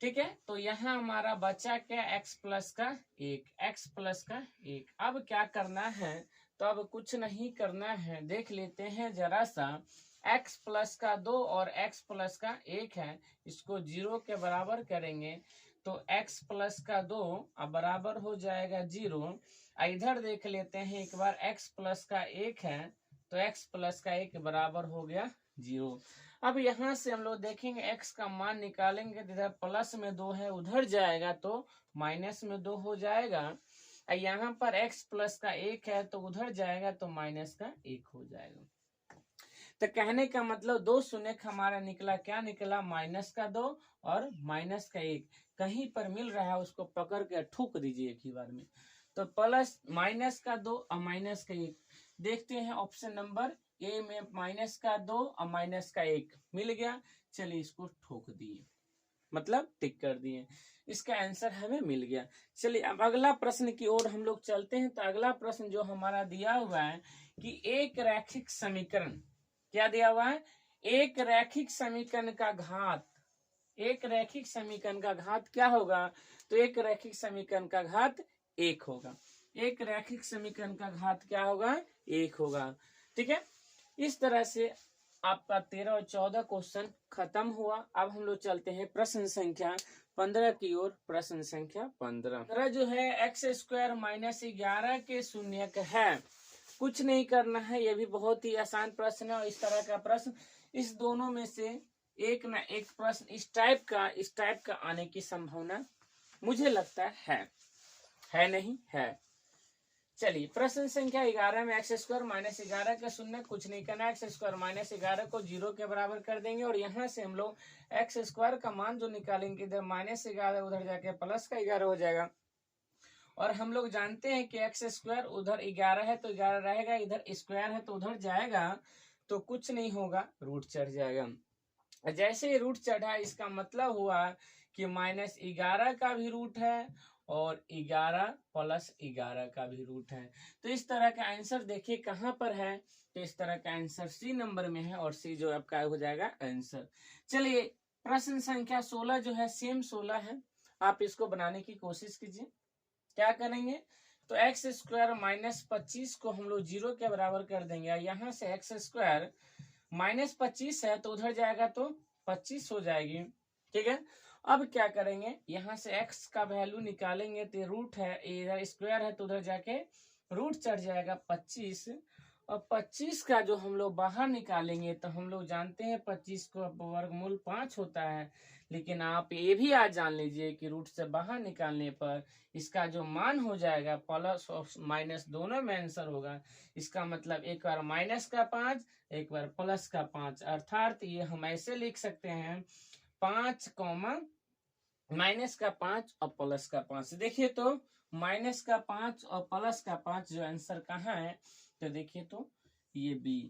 ठीक है, तो यहाँ हमारा बचा क्या, x प्लस का 1, x प्लस का 1। अब क्या करना है, तो अब कुछ नहीं करना है, देख लेते हैं जरा सा। x प्लस का 2 और x प्लस का 1 है, इसको 0 के बराबर करेंगे तो x प्लस का 2 अब बराबर हो जाएगा 0। इधर देख लेते हैं एक बार, x प्लस का 1 है तो x प्लस का 1 बराबर हो गया 0। अब यहाँ से हम लोग देखेंगे x का मान निकालेंगे, इधर प्लस में 2 है, उधर जाएगा तो माइनस में 2 हो जाएगा। यहाँ पर x प्लस का 1 है तो उधर जाएगा तो माइनस का 1 हो जाएगा। तो कहने का मतलब 2 शून्य हमारा निकला, क्या निकला, माइनस का 2 और माइनस का 1। कहीं पर मिल रहा है उसको पकड़ के ठोक दीजिए एक ही बार में। तो प्लस माइनस का 2 और माइनस का 1, देखते हैं ऑप्शन नंबर ए में माइनस का 2 और माइनस का 1 मिल गया। चलिए इसको ठोक दिए, मतलब टिक कर दिए, इसका आंसर हमें मिल गया। चलिए अब अगला प्रश्न की ओर हम लोग चलते हैं। तो अगला प्रश्न जो हमारा दिया हुआ है कि एक रैखिक समीकरण, क्या दिया हुआ है, एक रैखिक समीकरण का घात, एक रैखिक समीकरण का घात क्या होगा, तो एक रैखिक समीकरण का घात 1 होगा। एक रैखिक समीकरण का घात क्या होगा, 1 होगा। ठीक है, इस तरह से आपका 13 और 14 क्वेश्चन खत्म हुआ। अब हम लोग चलते हैं प्रश्न संख्या 15 की ओर। प्रश्न संख्या 15 जो है एक्स स्क्वायर माइनस 11 के शून्यक है। कुछ नहीं करना है, ये भी बहुत ही आसान प्रश्न है। और इस तरह का प्रश्न, इस दोनों में से एक ना एक प्रश्न इस टाइप का आने की संभावना मुझे लगता है नहीं है। चलिए प्रश्न संख्या 11 में एक्स स्क्वायर माइनस 11 का शून्य, कुछ नहीं करना, एक्स स्क्वायर माइनस 11 को 0 के बराबर कर देंगे और यहाँ से हम लोग एक्स स्क्वायर का मान जो निकालेंगे, इधर माइनस 11 उधर जाके प्लस का 11 हो जाएगा। और हम लोग जानते हैं कि एक्स स्क्वायर उधर 11 है तो 11 रहेगा, इधर स्क्वायर है तो उधर जाएगा, तो कुछ नहीं होगा, रूट चढ़ जाएगा। जैसे ही रूट चढ़ा, इसका मतलब हुआ कि माइनस 11 का भी रूट है और 11 प्लस 11 का भी रूट है। तो इस तरह का आंसर देखिए कहाँ पर है, तो इस तरह का आंसर सी नंबर में है और सी जो आपका हो जाएगा आंसर। चलिए प्रश्न संख्या 16 जो है सेम 16 है, आप इसको बनाने की कोशिश कीजिए। क्या करेंगे, तो एक्स स्क्वायर माइनस 25 को हम लोग 0 के बराबर कर देंगे। यहाँ से एक्स स्क्वायर माइनस 25 है तो उधर जाएगा तो 25 हो जाएगी। ठीक है, अब क्या करेंगे, यहाँ से x का वैल्यू निकालेंगे तो रूट है, इधर स्क्वायर है तो उधर जाके रूट चढ़ जाएगा 25। और 25 का जो हम लोग बाहर निकालेंगे तो हम लोग जानते हैं 25 को वर्गमूल 5 होता है। लेकिन आप ये भी आज जान लीजिए कि रूट से बाहर निकालने पर इसका जो मान हो जाएगा प्लस और माइनस दोनों में आंसर होगा। इसका मतलब एक बार माइनस का 5, एक बार प्लस का 5, अर्थात ये हम ऐसे लिख सकते हैं 5 कॉमा माइनस का 5 और प्लस का 5। देखिए तो माइनस का 5 और प्लस का 5 जो आंसर कहाँ है, तो देखिए तो ये बी।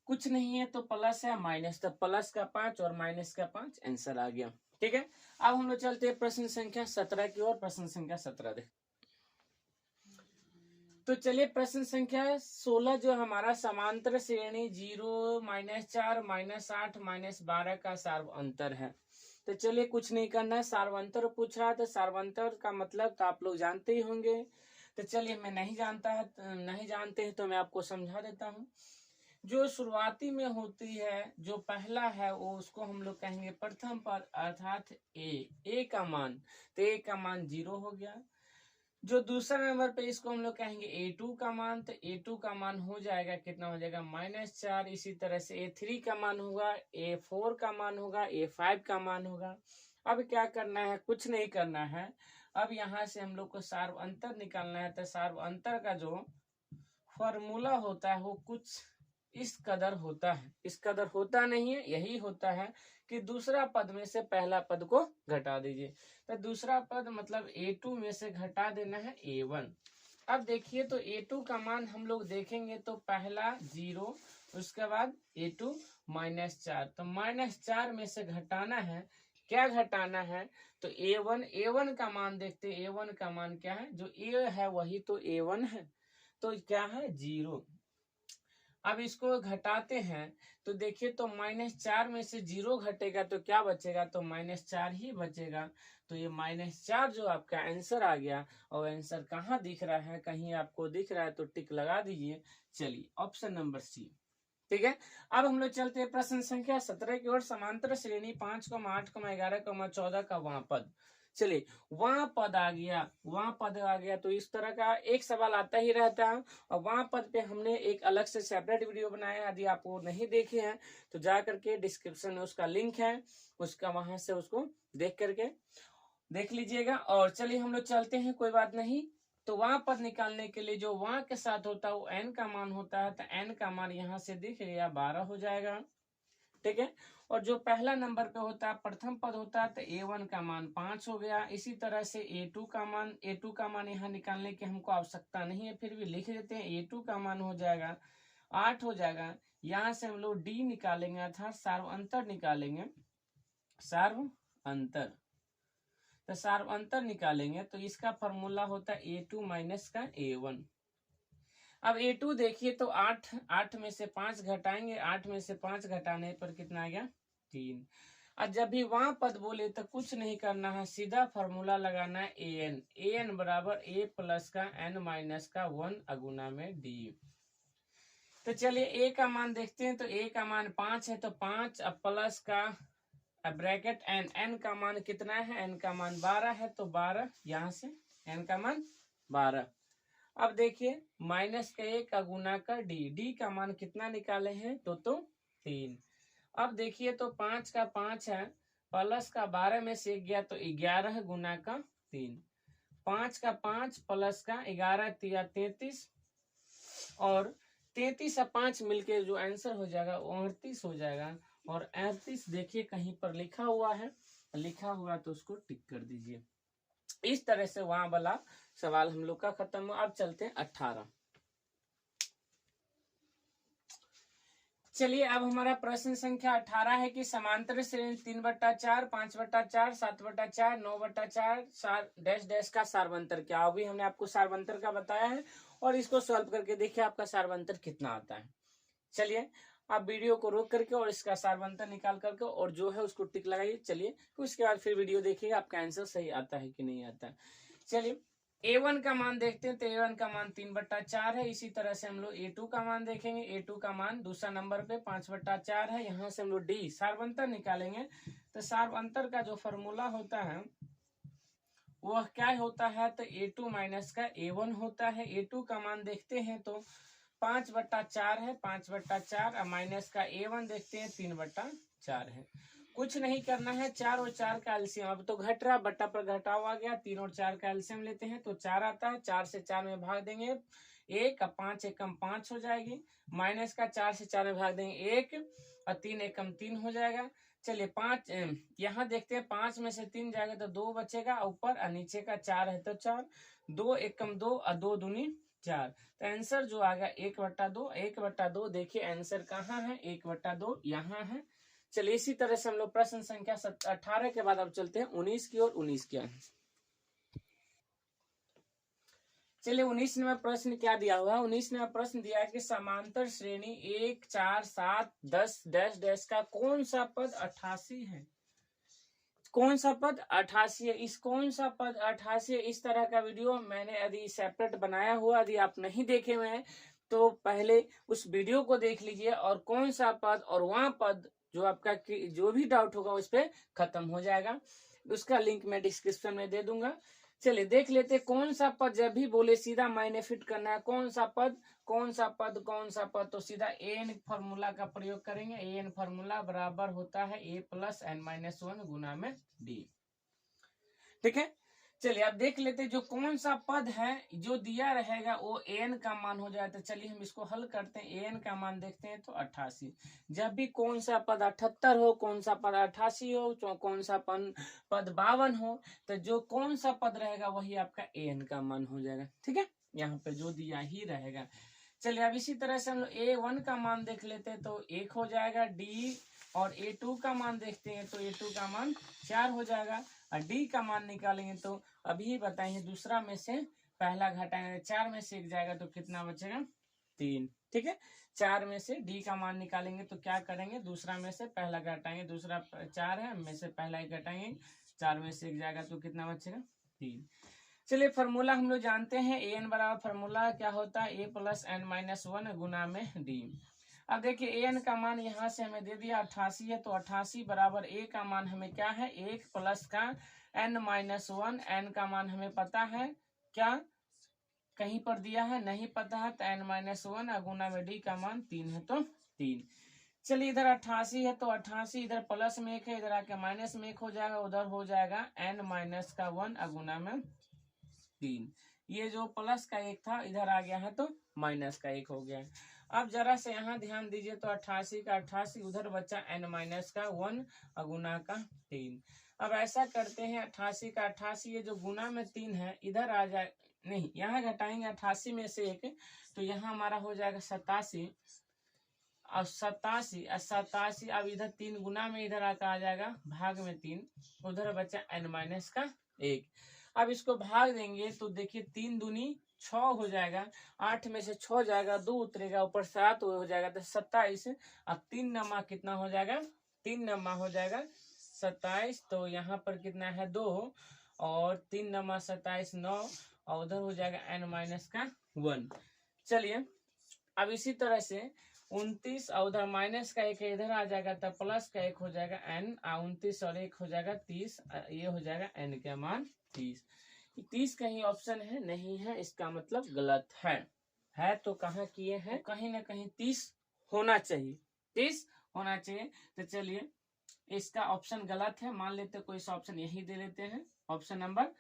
कुछ नहीं है तो प्लस है माइनस, तो प्लस का 5 और माइनस का 5 आंसर आ गया। ठीक है, अब हम लोग चलते हैं प्रश्न संख्या 17 की ओर। प्रश्न संख्या 17 देख, तो चलिए प्रश्न संख्या 16 जो हमारा समांतर श्रेणी 0, -4, -8, -12 का सार्वअंतर है। तो चलिए कुछ नहीं करना है, सार्वअंतर पूछ रहा है तो सार्वअंतर का मतलब तो आप लोग जानते ही होंगे। तो चलिए मैं नहीं जानते हैं तो मैं आपको समझा देता हूँ। जो शुरुआती में होती है, जो पहला है वो उसको हम लोग कहेंगे प्रथम पद अर्थात ए का मान, तो ए का मान 0 हो गया। जो दूसरा नंबर पे इसको हम लोग कहेंगे A2 का मान, तो A2 का मान हो जाएगा कितना हो जाएगा -4। इसी तरह से A3 का मान होगा, A4 का मान होगा, A5 का मान होगा। अब क्या करना है, कुछ नहीं करना है। अब यहाँ से हम लोग को सार्वअंतर निकालना है। तो सार्वअंतर का जो फॉर्मूला होता है वो कुछ इस कदर होता है, इस कदर होता नहीं है, यही होता है कि दूसरा पद में से पहला पद को घटा दीजिए। तो दूसरा पद मतलब A2 में से घटा देना है A1। अब देखिए तो A2 का मान हम लोग देखेंगे तो पहला 0, उसके बाद A2 -4, तो -4 में से घटाना है, क्या घटाना है तो A1 का मान देखते हैं। A1 का मान क्या है, जो A है वही तो A1 है, तो क्या है 0। अब इसको घटाते हैं तो देखिए तो -4 में से 0 घटेगा तो क्या बचेगा, तो -4 ही बचेगा। तो ये -4 जो आपका आंसर आ गया। और आंसर कहाँ दिख रहा है, कहीं आपको दिख रहा है तो टिक लगा दीजिए। चलिए ऑप्शन नंबर सी। ठीक है, अब हम लोग चलते हैं प्रश्न संख्या 17 की ओर। समांतर श्रेणी 5, 8, 11, 14 का वहां पद। चलिए वहां पद आ गया, वहां पद आ गया तो इस तरह का एक सवाल आता ही रहता है। और वहां पद पे हमने एक अलग से सेपरेट वीडियो बनाया है, यदि आप वो नहीं देखे हैं तो जा करके डिस्क्रिप्शन में उसका लिंक है, उसका वहां से उसको देख करके देख लीजिएगा। और चलिए हम लोग चलते हैं, कोई बात नहीं। तो वहां पद निकालने के लिए जो वहां के साथ होता है वो n का मान होता है, तो n का मान यहाँ से दिख गया 12 हो जाएगा। ठीक है, और जो पहला नंबर पे होता है प्रथम पद होता है तो A1 का मान 5 हो गया। इसी तरह से A2 का मान यहाँ निकालने की हमको आवश्यकता नहीं है, फिर भी लिख देते हैं। A2 का मान हो जाएगा 8 हो जाएगा। यहाँ से हम लोग D निकालेंगे अर्थात सार्वअंतर निकालेंगे, सार्वअंतर। तो सार्वअंतर निकालेंगे तो इसका फॉर्मूला होता है A2 माइनस का A1। अब A2 देखिए तो 8 में से 5 घटाएंगे, 8 में से 5 घटाने पर कितना आ गया 3। और जब भी वहां पद बोले तो कुछ नहीं करना है, सीधा फॉर्मूला लगाना है an बराबर A प्लस का n माइनस का 1 अगुना में D। तो चलिए A का मान देखते हैं, तो A का मान 5 है तो 5 अब प्लस का ब्रैकेट n का मान कितना है, n का मान 12 है तो 12, यहाँ से n का मान 12। अब देखिए माइनस का 1 का गुना का d का मान कितना निकाले हैं तो 3। अब देखिए तो 5 का 5 है, प्लस का 12 में से गया तो 11 गुना का 3। 5 का 5 प्लस का 11 तिया 33, और 33 और 5 मिलके जो आंसर हो जाएगा वो 38 हो जाएगा। और 38 देखिए कहीं पर लिखा हुआ है, लिखा हुआ तो उसको टिक कर दीजिए। इस तरह से वहां वाला सवाल हम लोग का खत्म हुआ। अब चलते हैं 18। चलिए अब हमारा प्रश्न संख्या 18 है कि समांतर श्रेणी 3/4, 5/4, 7/4, 9/4 डैश डैश का सार्वंतर क्या। अभी हमने आपको सार्वंतर का बताया है और इसको सॉल्व करके देखिए आपका सार्वंतर कितना आता है। चलिए आप वीडियो को रोक करके और इसका सार्वंतर निकाल करके और जो है उसको टिक लगाइए। चलिए उसके बाद फिर वीडियो देखिएगा आपका आंसर सही आता है कि नहीं आता है। चलिए A1 का मान देखते हैं तो A1 का मान 3/4 है। इसी तरह से हम लोग A2 का मान देखेंगे, A2 का मान दूसरा नंबर पे 5/4 है। यहाँ से हम लोग D सार्वंतर निकालेंगे। तो सार्वंतर का जो फॉर्मूला होता है वह क्या होता है, तो A2 माइनस का A1 होता है। A2 का मान देखते हैं तो 5/4 है, 5/4 और माइनस का A1 देखते हैं 3/4 है। कुछ नहीं करना है, 4 और 4 का एलसीएम, अब तो घट रहा बट्टा पर घटाव आ गया। 3 और 4 का एलसीएम लेते हैं तो 4 आता है। 4 से 4 में भाग देंगे 1, 5 एकम 5 हो जाएगी। माइनस का 4 से 4 में भाग देंगे 1 और 3 एकम 3 हो जाएगा। चलिए 5 यहाँ देखते हैं, 5 में से 3 जाएगा तो 2 बचेगा ऊपर, और नीचे का 4 है तो 4, 2 एकम 2 और 2 दूनी 4। तो आंसर जो आ गया 1/2। 1/2 देखिए आंसर कहाँ है, 1/2 यहाँ है। चलिए इसी तरह से हम लोग प्रश्न संख्या 18 के बाद अब चलते हैं 19 की ओर। 19 क्या है, चलिए 19वां प्रश्न क्या दिया हुआ है। 19वां प्रश्न दिया है कि समांतर श्रेणी 1 4 7 10 डैश डैश का कौन सा पद 88 है। कौन सा पद 88 है। इस कौन सा पद 88 है, इस तरह का वीडियो मैंने यदि सेपरेट बनाया हुआ, यदि आप नहीं देखे हुए हैं तो पहले उस वीडियो को देख लीजिए और कौन सा पद और वहां पद जो आपका जो भी डाउट होगा उस पर खत्म हो जाएगा। उसका लिंक मैं डिस्क्रिप्शन में दे दूंगा। चलिए देख लेते कौन सा पद, जब भी बोले सीधा मायने फिट करना है, कौन सा पद कौन सा पद कौन सा पद, तो सीधा एन फॉर्मूला का प्रयोग करेंगे। एन फॉर्मूला बराबर होता है a + n-1 गुना में d। ठीक है, चलिए अब देख लेते जो कौन सा पद है जो दिया रहेगा वो एन का मान हो जाए। तो चलिए हम इसको हल करते हैं। एन का मान देखते हैं तो 88। जब भी कौन सा पद 78 हो, कौन सा पद 88 हो, तो कौन सा पद 52 हो, तो जो कौन सा पद रहेगा वही आपका एन का मान हो जाएगा। ठीक है, यहाँ पे जो दिया ही रहेगा। चलिए अब इसी तरह से हम लोग A1 का मान देख लेते हैं तो 1 हो जाएगा। D और A2 का मान देखते हैं तो A2 का मान 4 हो जाएगा। और D का मान निकालेंगे तो अभी बताइए, दूसरा में से पहला घटाएंगे, 4 में से 1 जाएगा तो कितना बचेगा, 3। ठीक है, 4 में से D का मान निकालेंगे तो क्या करेंगे, दूसरा में से पहला घटाएंगे, दूसरा 4 है, में से पहला 1 घटाएंगे, 4 में से 1 जाएगा तो कितना बचेगा, 3। चलिए फॉर्मूला हम लोग जानते हैं, an बराबर फॉर्मूला क्या होता है, a + n-1 गुना में d। अब देखिए an का मान यहाँ से हमें दे दिया 88 है, तो 88 बराबर a का मान हमें क्या है, 1 + का n-1, n का मान हमें पता है, क्या कहीं पर दिया है, नहीं पता है, तो n-1 गुना में d का मान 3 है तो 3। चलिए इधर 88 है तो 88 इधर प्लस में 1 है, इधर आके माइनस में 1 हो जाएगा, उधर हो जाएगा n-1 गुना में 3। ये जो प्लस का 1 था इधर आ गया है तो माइनस का 1 हो गया है। अब जरा से यहाँ ध्यान दीजिए तो 88 का 88, उधर बच्चा n-1 गुना का 3। अब ऐसा करते हैं 88 का 88, ये जो गुना में 3 है इधर आ जाए, नहीं यहाँ घटाएंगे 88 में से 1, तो यहाँ हमारा हो जाएगा 87। और 87 अब इधर 3 गुना में इधर आकर आ जाएगा भाग में 3, उधर बचा n- का 1। अब इसको भाग देंगे तो देखिए 3 दूनी 6 हो जाएगा, 8 में से 6 जाएगा, 2 उतरेगा, ऊपर 7 हो जाएगा तो 27। अब 3 नमा कितना हो जाएगा, 3 नमा हो जाएगा 27, तो यहाँ पर कितना है 2, और 3 नमा 27 9, और उधर हो जाएगा n- का 1। चलिए अब इसी तरह से 29 और उधर माइनस का 1 इधर आ जाएगा, तब प्लस का 1 हो जाएगा n, 29 और 1 हो जाएगा 30, ये हो जाएगा n का मान 30। 30 कहीं ऑप्शन है, नहीं है, इसका मतलब गलत है तो कहाँ किए हैं, कहीं ना कहीं 30 होना चाहिए, 30 होना चाहिए। तो चलिए इसका ऑप्शन गलत है, मान लेते कोई सा ऑप्शन यही दे लेते हैं, ऑप्शन नंबर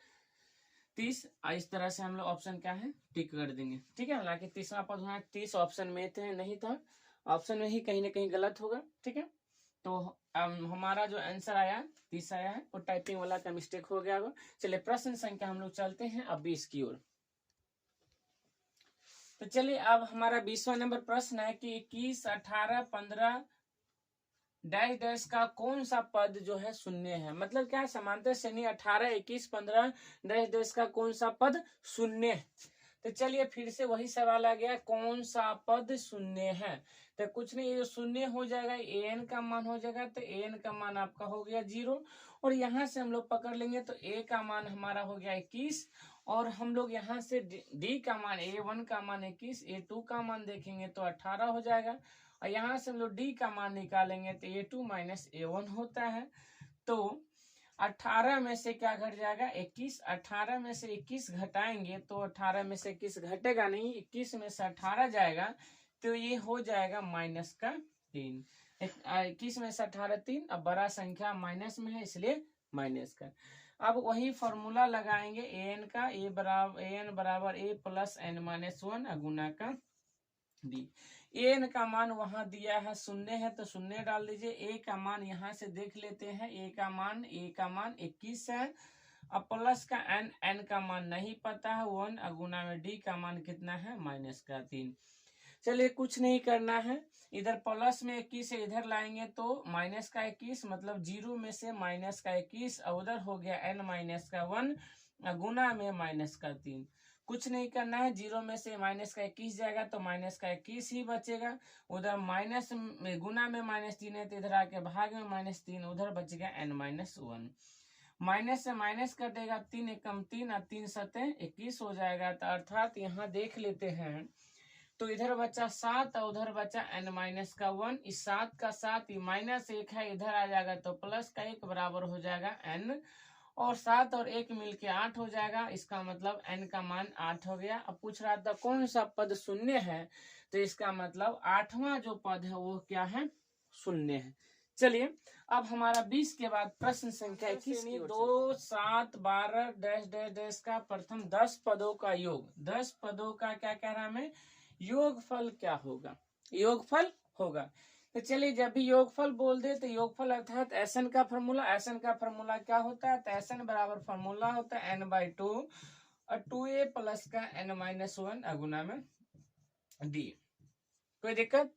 30। इस तरह से हम लोग ऑप्शन क्या है टिक कर देंगे। ठीक है, हालांकि तीसरा पद होना 30 ऑप्शन में थे, नहीं था, ऑप्शन में ही कहीं ना कहीं गलत होगा। ठीक है, तो हमारा जो आंसर आया 30 आया है, वो टाइपिंग वाला का मिस्टेक हो गया होगा। चलिए प्रश्न संख्या हम लोग चलते हैं अब 20 की ओर। तो चलिए अब हमारा 20वां नंबर प्रश्न है कि 21 18 15 डैश डैश का कौन सा पद जो है शून्य है। मतलब क्या, समांतर श्रेणी 18 21 15 डैश डैश का कौन सा पद शून्य है। तो चलिए फिर से वही सवाल आ गया, कौन सा पद शून्य है। तो कुछ नहीं, ये शून्य हो जाएगा, an का मान हो जाएगा, तो an का मान आपका हो गया 0, और यहाँ से हम लोग पकड़ लेंगे तो a का मान हमारा हो गया 21, और हम लोग यहाँ से d का मान a1 का मान 21, a2 का मान देखेंगे तो 18 हो जाएगा, और यहाँ से हम लोग d का मान निकालेंगे तो a2 - a1 होता है। तो 18 में से क्या घट जाएगा, 21, 18 में से 21 घटाएंगे तो 18 में से 21 घटेगा नहीं, 21 में से 18 जाएगा तो ये हो जाएगा -3। 21 में से 18 3, अब बड़ा संख्या माइनस में है इसलिए माइनस का। अब वही फॉर्मूला लगाएंगे an का, an बराबर a + n-1 गुना का d। an का मान वहां दिया है 0 है तो 0 डाल दीजिए। a का मान यहाँ से देख लेते हैं, a का मान 21 है, अब प्लस का n, n का मान नहीं पता है 1, गुना में d का मान कितना है -3। चलिए कुछ नहीं करना है, इधर प्लस में 21 है, इधर लाएंगे तो -21, मतलब 0 में से -21, और उधर हो गया n-1 गुना में -3। कुछ नहीं करना है, 0 में से -21 जाएगा तो -21 ही बचेगा, उधर माइनस में गुना में -3 है तो इधर आके भाग में -3, उधर बचेगा n-1। माइनस से माइनस कटेगा, 3 एकम 3 और 3 सते 21 हो जाएगा। तो अर्थात यहाँ देख लेते हैं तो इधर बचा 7 और उधर बचा n-1। इस 7 का 7 -1 है, इधर आ जाएगा तो प्लस का 1 बराबर हो जाएगा n, और 7 और 1 मिलके 8 हो जाएगा। इसका मतलब n का मान 8 हो गया। अब पूछ रहा था कौन सा पद शून्य है, तो इसका मतलब 8वां जो पद है वो क्या है, शून्य है। चलिए अब हमारा 20 के बाद प्रश्न संख्या 21 2, 7, 12 डैश डैश डैश का प्रथम 10 पदों का योग, 10 पदों का क्या कह रहा है, योगफल क्या होगा, योगफल होगा। तो चलिए जब भी योगफल बोल दे तो योगफल अर्थात एसएन का फॉर्मूला, एसएन का फॉर्मूला क्या होता है, तो एसएन बराबर फॉर्मूला होता है n/2 और 2a प्लस का n-1 गुना में d। कोई दिक्कत?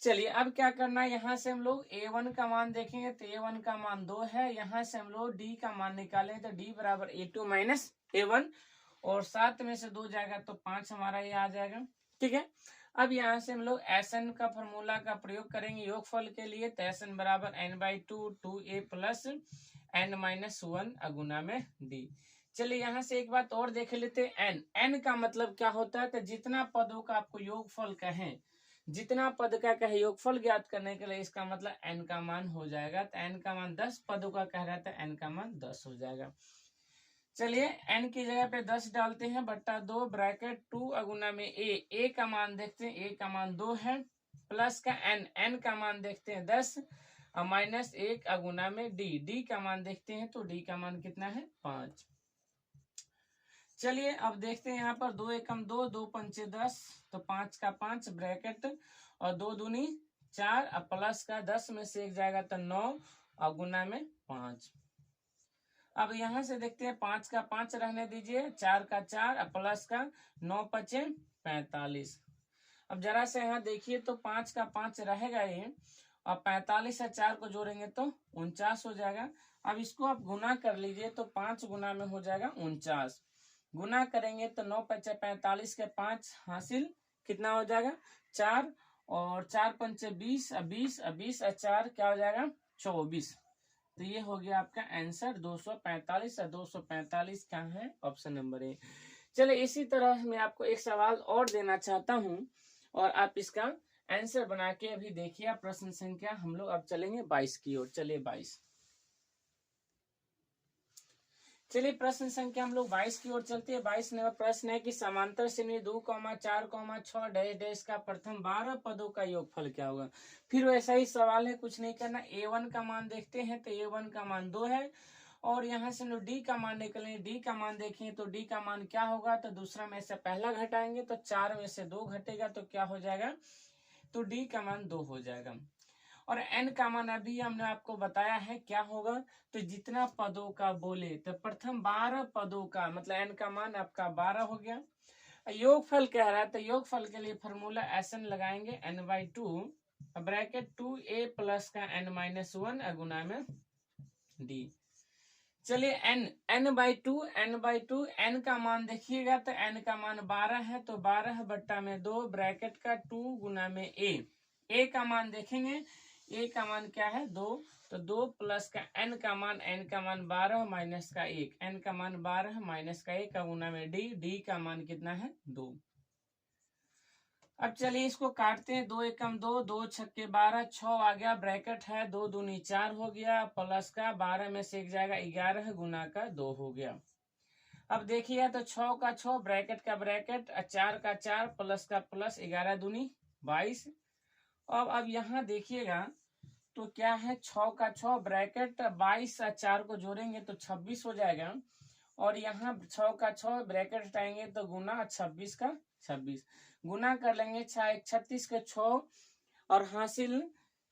चलिए अब क्या करना है, यहाँ से हम लोग a1 का मान देखेंगे तो a1 का मान 2 है, यहाँ से हम लोग d का मान निकालें तो d बराबर a2 माइनस a1, और 7 में से 2 जाएगा तो 5 हमारा ये आ जाएगा। ठीक है, अब यहाँ से हम लोग एसएन का फॉर्मूला का प्रयोग करेंगे योगफल के लिए, तो एसएन बराबर n/2 2a प्लस n-1 गुना में d। चलिए यहाँ से एक बात और देख लेते हैं, n का मतलब क्या होता है, तो जितना पदों का आपको योगफल कहें, जितना पद का कहे योगफल ज्ञात करने के लिए इसका मतलब n का मान हो जाएगा। तो n का मान 10 पदों का कह रहा था, n का मान 10 हो जाएगा। चलिए n की जगह पे 10 डालते हैं, बट्टा 2 ब्रैकेट 2 गुना में a का मान देखते हैं, a का मान 2 है, प्लस का n का मान देखते हैं 10 और -1 गुना में d का मान देखते हैं तो d का मान कितना है 5। चलिए अब देखते हैं यहाँ पर 2 एकम 2, 2 पंचे 10, तो 5 का 5 ब्रैकेट और 2 दूनी 4 और प्लस का 10 में से 1 जाएगा तो 9 और गुना में 5। अब यहाँ से देखते हैं 5 का 5 रहने दीजिए, 4 का 4 और प्लस का 9 पचे 45। अब जरा से यहाँ देखिए तो 5 का 5 रहेगा ये, और 45 से 4 को जोड़ेंगे तो 49 हो जाएगा। अब इसको आप गुना कर लीजिए तो 5 गुना में हो जाएगा 49, गुना करेंगे तो 9 पचे 45 के 5 हासिल कितना हो जाएगा 4, और 4 पंचे 20 और 20 और 20 और 4 क्या हो जाएगा 24। तो ये हो गया आपका आंसर 245 और 245 क्या है ऑप्शन नंबर ए। चलिए इसी तरह मैं आपको एक सवाल और देना चाहता हूं और आप इसका आंसर बना के अभी देखिए। प्रश्न संख्या हम लोग अब चलेंगे 22 की ओर। चलिए 22, चलिए प्रश्न संख्या हम लोग 22 की ओर चलते हैं। 22 नंबर प्रश्न है कि समांतर श्रेणी 2, 4, 6 डैश डैश का प्रथम 12 पदों का योगफल क्या होगा। फिर वैसा ही सवाल है, कुछ नहीं करना। a1 का मान देखते हैं तो a1 का मान 2 है, और यहाँ से हम लोग d का मान निकलेंगे, d का मान देखें तो d का मान क्या होगा, तो दूसरा में से पहला घटाएंगे तो 4 में से 2 घटेगा तो क्या हो जाएगा, तो d का मान 2 हो जाएगा। और n का मान अभी हमने आपको बताया है क्या होगा, तो जितना पदों का बोले तो प्रथम 12 पदों का मतलब n का मान आपका 12 हो गया। योगफल कह रहा है तो योगफल के लिए फॉर्मूला एसएन लगाएंगे n/2 ब्रैकेट 2a प्लस का n-1 गुना में d। चलिए n/2 n का मान देखिएगा तो n का मान 12 है, तो 12 बट्टा में 2 ब्रैकेट का 2 गुना में a का मान देखेंगे, a का मान क्या है 2, तो 2 प्लस का n का मान 12 माइनस का 1, n का मान 12 माइनस का 1 का गुना में d का मान कितना है 2। अब चलिए इसको काटते हैं, 2 एकम 2, 2 छक्के 12, 6 आ गया, ब्रैकेट है 2 दूनी 4 हो गया, प्लस का 12 में से 1 जाएगा 11 गुना का 2 हो गया। अब देखिए तो 6 का 6 ब्रैकेट का ब्रैकेट, 4 का 4 प्लस का प्लस, 11 दूनी 22। अब यहाँ देखिएगा तो क्या है 6 का 6 ब्रैकेट 22 और 4 को जोड़ेंगे तो 26 हो जाएगा, और यहाँ 6 का 6 ब्रैकेट हटाएंगे तो गुना 26 का 26, गुना कर लेंगे 36 के 6 और हासिल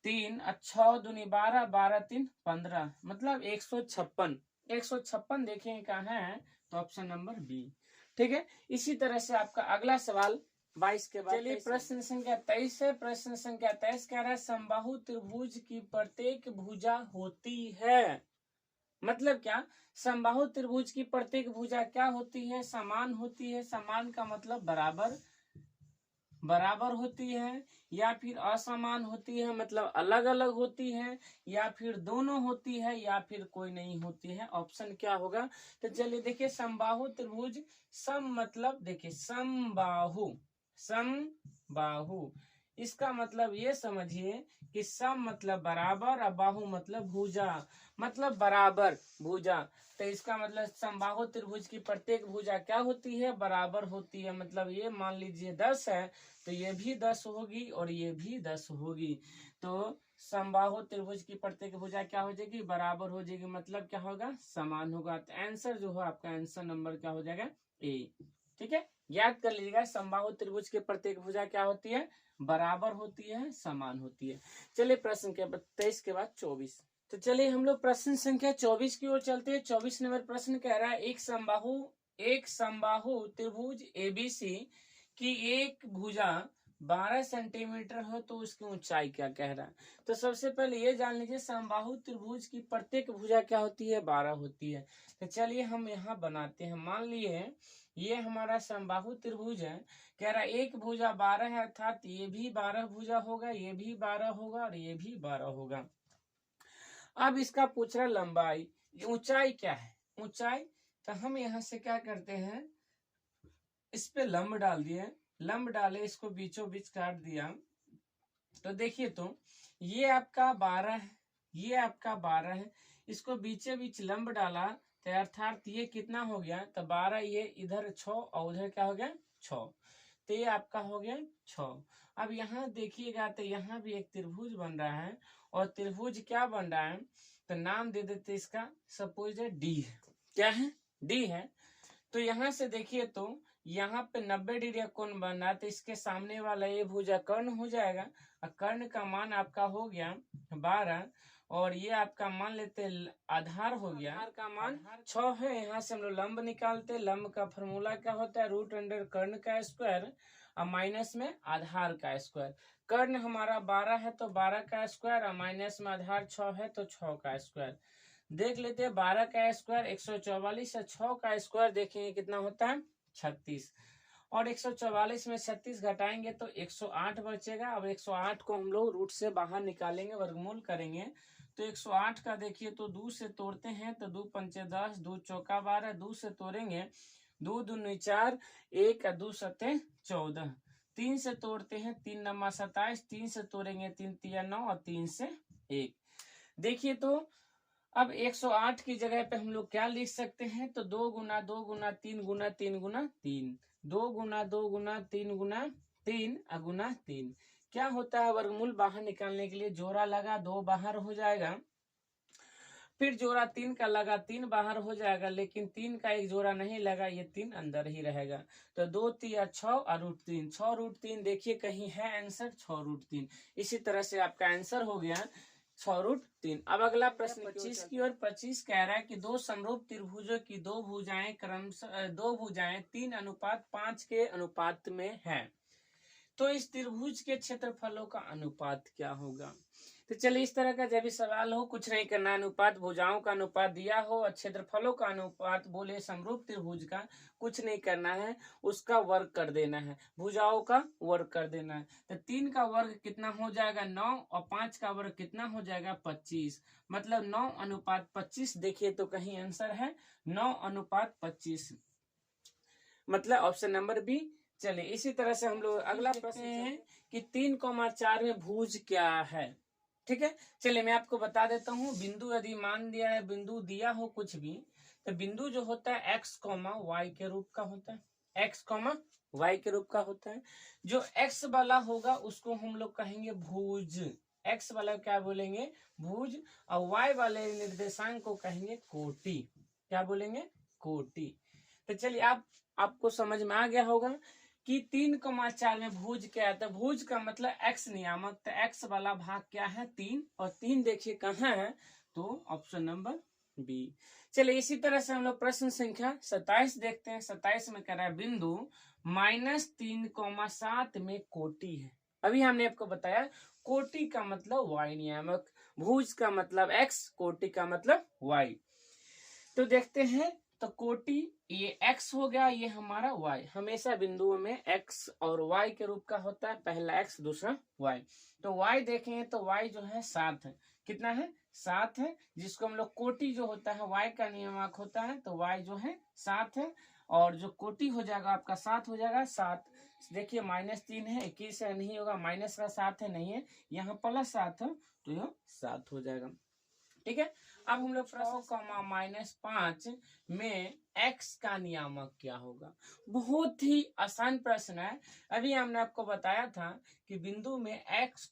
3 और 6 दूनी 12, 12 3 15, मतलब 156। 156 देखेंगे कहाँ है, तो ऑप्शन नंबर बी। ठीक है, इसी तरह से आपका अगला सवाल 22 के बाद। चलिए प्रश्न संख्या 23 है। प्रश्न संख्या 23 कह रहा है समबाहु त्रिभुज की प्रत्येक भुजा होती है। मतलब क्या, समबाहु त्रिभुज की प्रत्येक भुजा क्या होती है, समान होती है। समान का मतलब बराबर, बराबर होती है, या फिर असमान होती है मतलब अलग अलग होती है, या फिर दोनों होती है, या फिर कोई नहीं होती है। ऑप्शन क्या होगा, तो चलिए देखिए समबाहु त्रिभुज, सम मतलब देखिए समबाहु, समबाहु इसका मतलब ये समझिए कि सम मतलब बराबर और बाहु मतलब भुजा, मतलब बराबर भुजा। तो इसका मतलब समबाहु त्रिभुज की प्रत्येक भुजा क्या होती है, बराबर होती है। मतलब ये मान लीजिए 10 है तो ये भी 10 होगी और ये भी 10 होगी। तो समबाहु त्रिभुज की प्रत्येक भुजा क्या हो जाएगी, बराबर हो जाएगी, मतलब क्या होगा, समान होगा। तो आंसर जो है आपका आंसर नंबर क्या हो जाएगा, ए। ठीक है, याद कर लीजिएगा समबाहु त्रिभुज की प्रत्येक भुजा क्या होती है, बराबर होती है, समान होती है। चलिए प्रश्न के 23 के बाद 24। तो चलिए हम लोग प्रश्न संख्या 24 की ओर चलते हैं। 24 नंबर प्रश्न कह रहा है एक समबाहु त्रिभुज एबीसी की एक भुजा 12 सेंटीमीटर हो तो उसकी ऊंचाई क्या कह रहा है। तो सबसे पहले ये जान लीजिए समबाहु त्रिभुज की प्रत्येक भुजा क्या होती है, 12 होती है। तो चलिए हम यहाँ बनाते हैं। मान लिए ये हमारा समबाहु त्रिभुज है, कह रहा है एक भुजा 12 है, अर्थात ये भी 12 भुजा होगा, ये भी 12 होगा और ये भी 12 होगा। अब इसका पूछ रहा लंबाई, ऊंचाई क्या है, ऊंचाई। तो हम यहाँ से क्या करते हैं, इस पे लंब डाल दिए, लंब डाले, इसको बीचों बीच काट दिया। तो देखिए तो ये आपका 12 है, ये आपका 12 है, इसको बीचे बीच लंब डाला तो अर्थात ये कितना हो गया, तो 12, ये इधर 6 और उधर क्या हो गया 6, तो ये आपका हो गया 6। अब यहाँ देखिएगा तो यहाँ भी एक त्रिभुज बन रहा है, और त्रिभुज क्या बन रहा है, तो नाम दे देते इसका, सपोज है डी है, क्या है, डी है। तो यहाँ से देखिए तो यहाँ पे 90 डिग्री कोण बन रहा है, तो इसके सामने वाला ये भुजा कर्ण हो जाएगा, और कर्ण का मान आपका हो गया 12, और ये आपका मान लेते आधार हो गया, आधार का मान 6 है। यहाँ से हम लोग लंब निकालते, लंब का फॉर्मूला क्या होता है, रूट अंडर कर्ण का स्क्वायर और माइनस में आधार का स्क्वायर। कर्ण हमारा 12 है तो 12 का स्क्वायर, और माइनस में आधार 6 है तो 6 का स्क्वायर। देख लेते हैं 12 का स्क्वायर 144 है, 6 का स्क्वायर देखेंगे कितना होता है 36, और 144 में 36 घटाएंगे तो 108 बचेगा। अब 108 को हम लोग रूट से बाहर निकालेंगे, वर्गमूल करेंगे। तो 108 का देखिए तो 2 से तोड़ते हैं तो 2 पंचे 10, 2 चौका 12, 2 से तोड़ेंगे 2 दूनी 4, 1 और 2 सत्ते 14, 3 से तोड़ते हैं 3 नमा 27, 3 से तोड़ेंगे 3 तिया 9 और 3 से 1। देखिए तो अब 108 की जगह पे हम लोग क्या लिख सकते हैं, तो 2 गुना 2 गुना 3 गुना 3 गुना 3, 2 गुना 2 गुना 3 गुना 3 गुना 3। क्या होता है, वर्गमूल बाहर निकालने के लिए जोड़ा लगा 2 बाहर हो जाएगा, फिर जोड़ा 3 का लगा 3 बाहर हो जाएगा, लेकिन 3 का एक जोड़ा नहीं लगा, ये 3 अंदर ही रहेगा। तो 2 तिया 6 और रूट 3, 6 रूट 3 देखिए कहीं है आंसर 6 रूट 3। इसी तरह से आपका आंसर हो गया 6 रूट 3। अब अगला प्रश्न 25 की ओर। 25 कह रहा है कि दो समरूप त्रिभुजों की दो भुजाएं क्रमशः 3:5 के अनुपात में है, तो इस त्रिभुज के क्षेत्रफलों का अनुपात क्या होगा। तो चलिए इस तरह का जब भी सवाल हो, कुछ नहीं करना, अनुपात भुजाओं का अनुपात दिया हो और क्षेत्रफलों का अनुपात बोले समरूप त्रिभुज का, कुछ नहीं करना है, उसका वर्ग कर देना है, भुजाओं का वर्ग कर देना है। तो 3 का वर्ग कितना हो जाएगा 9, और 5 का वर्ग कितना हो जाएगा 25, मतलब 9:25। देखिए तो कहीं आंसर है 9:25, मतलब ऑप्शन नंबर बी। चलिए इसी तरह से हम लोग अगला प्रश्न है कि 3,4 में भुज क्या है। ठीक है, चलिए मैं आपको बता देता हूँ। बिंदु यदि मान दिया है, बिंदु दिया हो कुछ भी, तो बिंदु जो होता है x, y के रूप का होता है, x, y के रूप का होता है। जो x वाला होगा उसको हम लोग कहेंगे भुज, x वाला क्या बोलेंगे भुज, और y वाले निर्देशांक को कहेंगे कोटि। क्या बोलेंगे, कोटि। तो चलिए आपको समझ में आ गया होगा कि 3,4 में भुज क्या है। तो भुज का मतलब x नियामक, तो x वाला भाग क्या है 3, और 3 देखिए कहाँ है, तो ऑप्शन नंबर बी। चलिए इसी तरह से हम लोग प्रश्न संख्या 27 देखते हैं। 27 में कह रहा है बिंदु -3,7 में कोटि है। अभी हमने आपको बताया कोटि का मतलब वाई नियामक, भुज का मतलब एक्स, कोटि का मतलब वाई। तो देखते हैं, तो कोटि ये x हो गया, ये हमारा y। हमेशा बिंदुओं में x और y के रूप का होता है, पहला x दूसरा y। तो y देखेंगे तो y जो है 7 है। कितना है? 7 है, जिसको हम लोग कोटि जो होता है y का नियामक होता है, तो y जो है 7 है। और जो कोटि हो जाएगा आपका 7 हो जाएगा। 7 देखिए -3 है, 21 है, नहीं होगा, माइनस का 7 है, नहीं है, यहाँ +7 है, तो यह 7 हो जाएगा। ठीक है। अब हम लोग -5 में x का नियामक क्या होगा। बहुत ही आसान प्रश्न है। अभी हमने आपको बताया था कि बिंदु में x,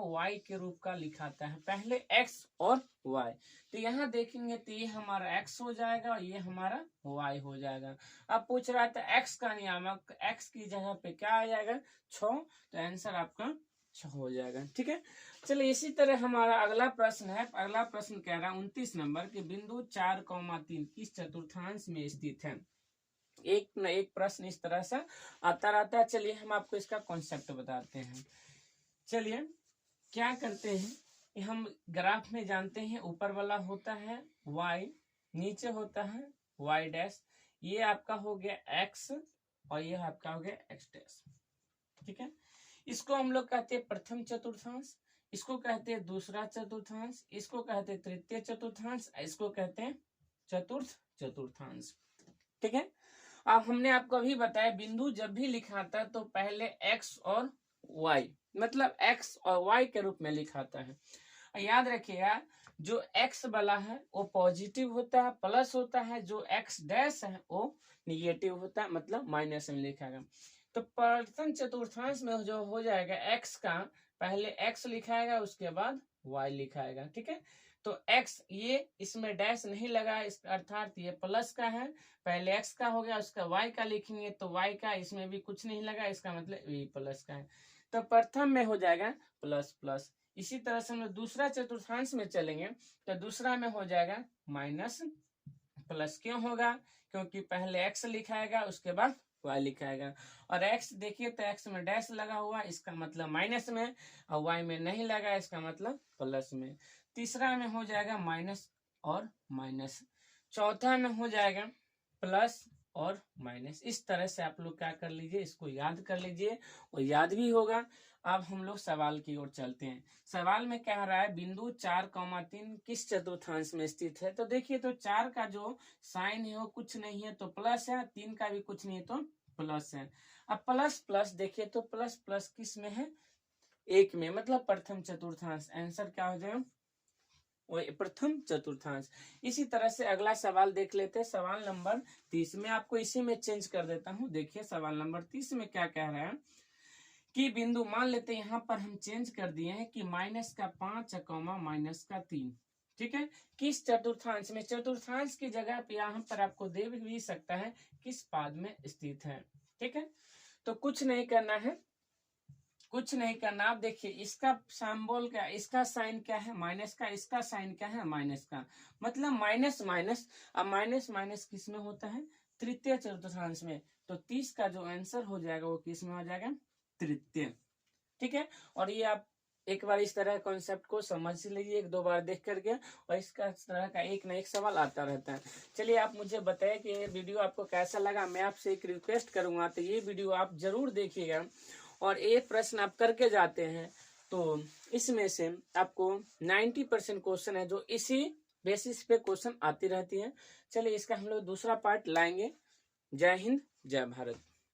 y के रूप का लिखाता है, पहले x और y। तो यहाँ देखेंगे तो ये हमारा x हो जाएगा और ये हमारा y हो जाएगा। अब पूछ रहा था x का नियामक, x की जगह पे क्या आ जाएगा? 6। तो आंसर आपका 6 हो जाएगा। ठीक है। चलिए इसी तरह हमारा अगला प्रश्न है। अगला प्रश्न कह रहा है 29 नंबर के बिंदु 4,3 किस चतुर्थांश में स्थित है। एक न एक प्रश्न इस तरह से आता रहता है। चलिए हम आपको इसका कॉन्सेप्ट बताते हैं। चलिए क्या करते हैं, हम ग्राफ में जानते हैं ऊपर वाला होता है y, नीचे होता है y', ये आपका हो गया x और ये आपका हो गया x'। ठीक है। इसको हम लोग कहते हैं प्रथम चतुर्थांश, इसको कहते हैं दूसरा चतुर्थांश, इसको कहते हैं तृतीय चतुर्थांश, इसको कहते हैं चतुर्थ चतुर्थांश। ठीक है। अब हमने आपको अभी बताया बिंदु जब भी लिखाता है तो पहले x और y, मतलब x और y के रूप में लिखाता है। याद रखिएगा जो x वाला है वो पॉजिटिव होता है, प्लस होता है, जो x' है वो निगेटिव होता है, मतलब माइनस में लिखाएगा। तो प्रथम चतुर्थांश में जो हो जाएगा x का पहले x लिखाएगा, उसके बाद y लिखाएगा। ठीक है। तो x ये इसमें डैश नहीं लगा, इसका अर्थात ये प्लस का है, पहले x का हो गया, उसका y का लिखेंगे तो y का इसमें भी कुछ नहीं लगा, इसका मतलब ये प्लस का है। तो प्रथम में हो जाएगा प्लस प्लस। इसी तरह से हम लोग दूसरा चतुर्थांश में चलेंगे तो दूसरा में हो जाएगा माइनस प्लस। क्यों होगा? क्योंकि पहले x लिखाएगा, उसके बाद y लिखाएगा। और x देखिए तो x में डैश लगा हुआ, इसका मतलब माइनस में, और y में नहीं लगा, इसका मतलब प्लस में। तीसरा में हो जाएगा माइनस और माइनस। चौथा में हो जाएगा प्लस और माइनस। इस तरह से आप लोग क्या कर लीजिए, इसको याद कर लीजिए और याद भी होगा। अब हम लोग सवाल की ओर चलते हैं। सवाल में कह रहा है बिंदु 4,3 किस चतुर्थांश में स्थित है। तो देखिए तो 4 का जो साइन है वो कुछ नहीं है तो प्लस है, 3 का भी कुछ नहीं है तो प्लस है। अब प्लस प्लस देखिए तो प्लस प्लस किस में है? 1 में, मतलब प्रथम चतुर्थांश। आंसर क्या हो जाएगा? वो प्रथम चतुर्थांश। इसी तरह से अगला सवाल देख लेते हैं। सवाल नंबर 30 में आपको इसी में चेंज कर देता हूं। देखिए सवाल नंबर 30 में क्या कह रहा है कि बिंदु, मान लेते हैं यहाँ पर हम चेंज कर दिए हैं कि -5, -3। ठीक है। किस चतुर्थांश में? चतुर्थांश की जगह पे यहाँ पर आपको दे भी सकता है किस पाद में स्थित है। ठीक है। तो कुछ नहीं करना है, कुछ नहीं करना। आप देखिए इसका सिंबल क्या, इसका साइन क्या है? माइनस का, इसका साइन क्या है? माइनस का, मतलब माइनस माइनस। अब माइनस माइनस किस में होता है? तृतीय चतुर्थांश में। तो 30 का जो आंसर हो जाएगा वो किस में हो जाएगा? तृतीय। ठीक है। और ये आप एक बार इस तरह कॉन्सेप्ट को समझ लीजिए, 1-2 बार देख करके, और इसका इस तरह का एक न एक सवाल आता रहता है। चलिए आप मुझे बताइए कि ये वीडियो आपको कैसा लगा। मैं आपसे एक रिक्वेस्ट करूंगा, तो ये वीडियो आप जरूर देखिएगा और ये प्रश्न आप करके जाते हैं तो इसमें से आपको 90% क्वेश्चन है जो इसी बेसिस पे क्वेश्चन आती रहती है। चलिए इसका हम लोग दूसरा पार्ट लाएंगे। जय हिंद, जय भारत।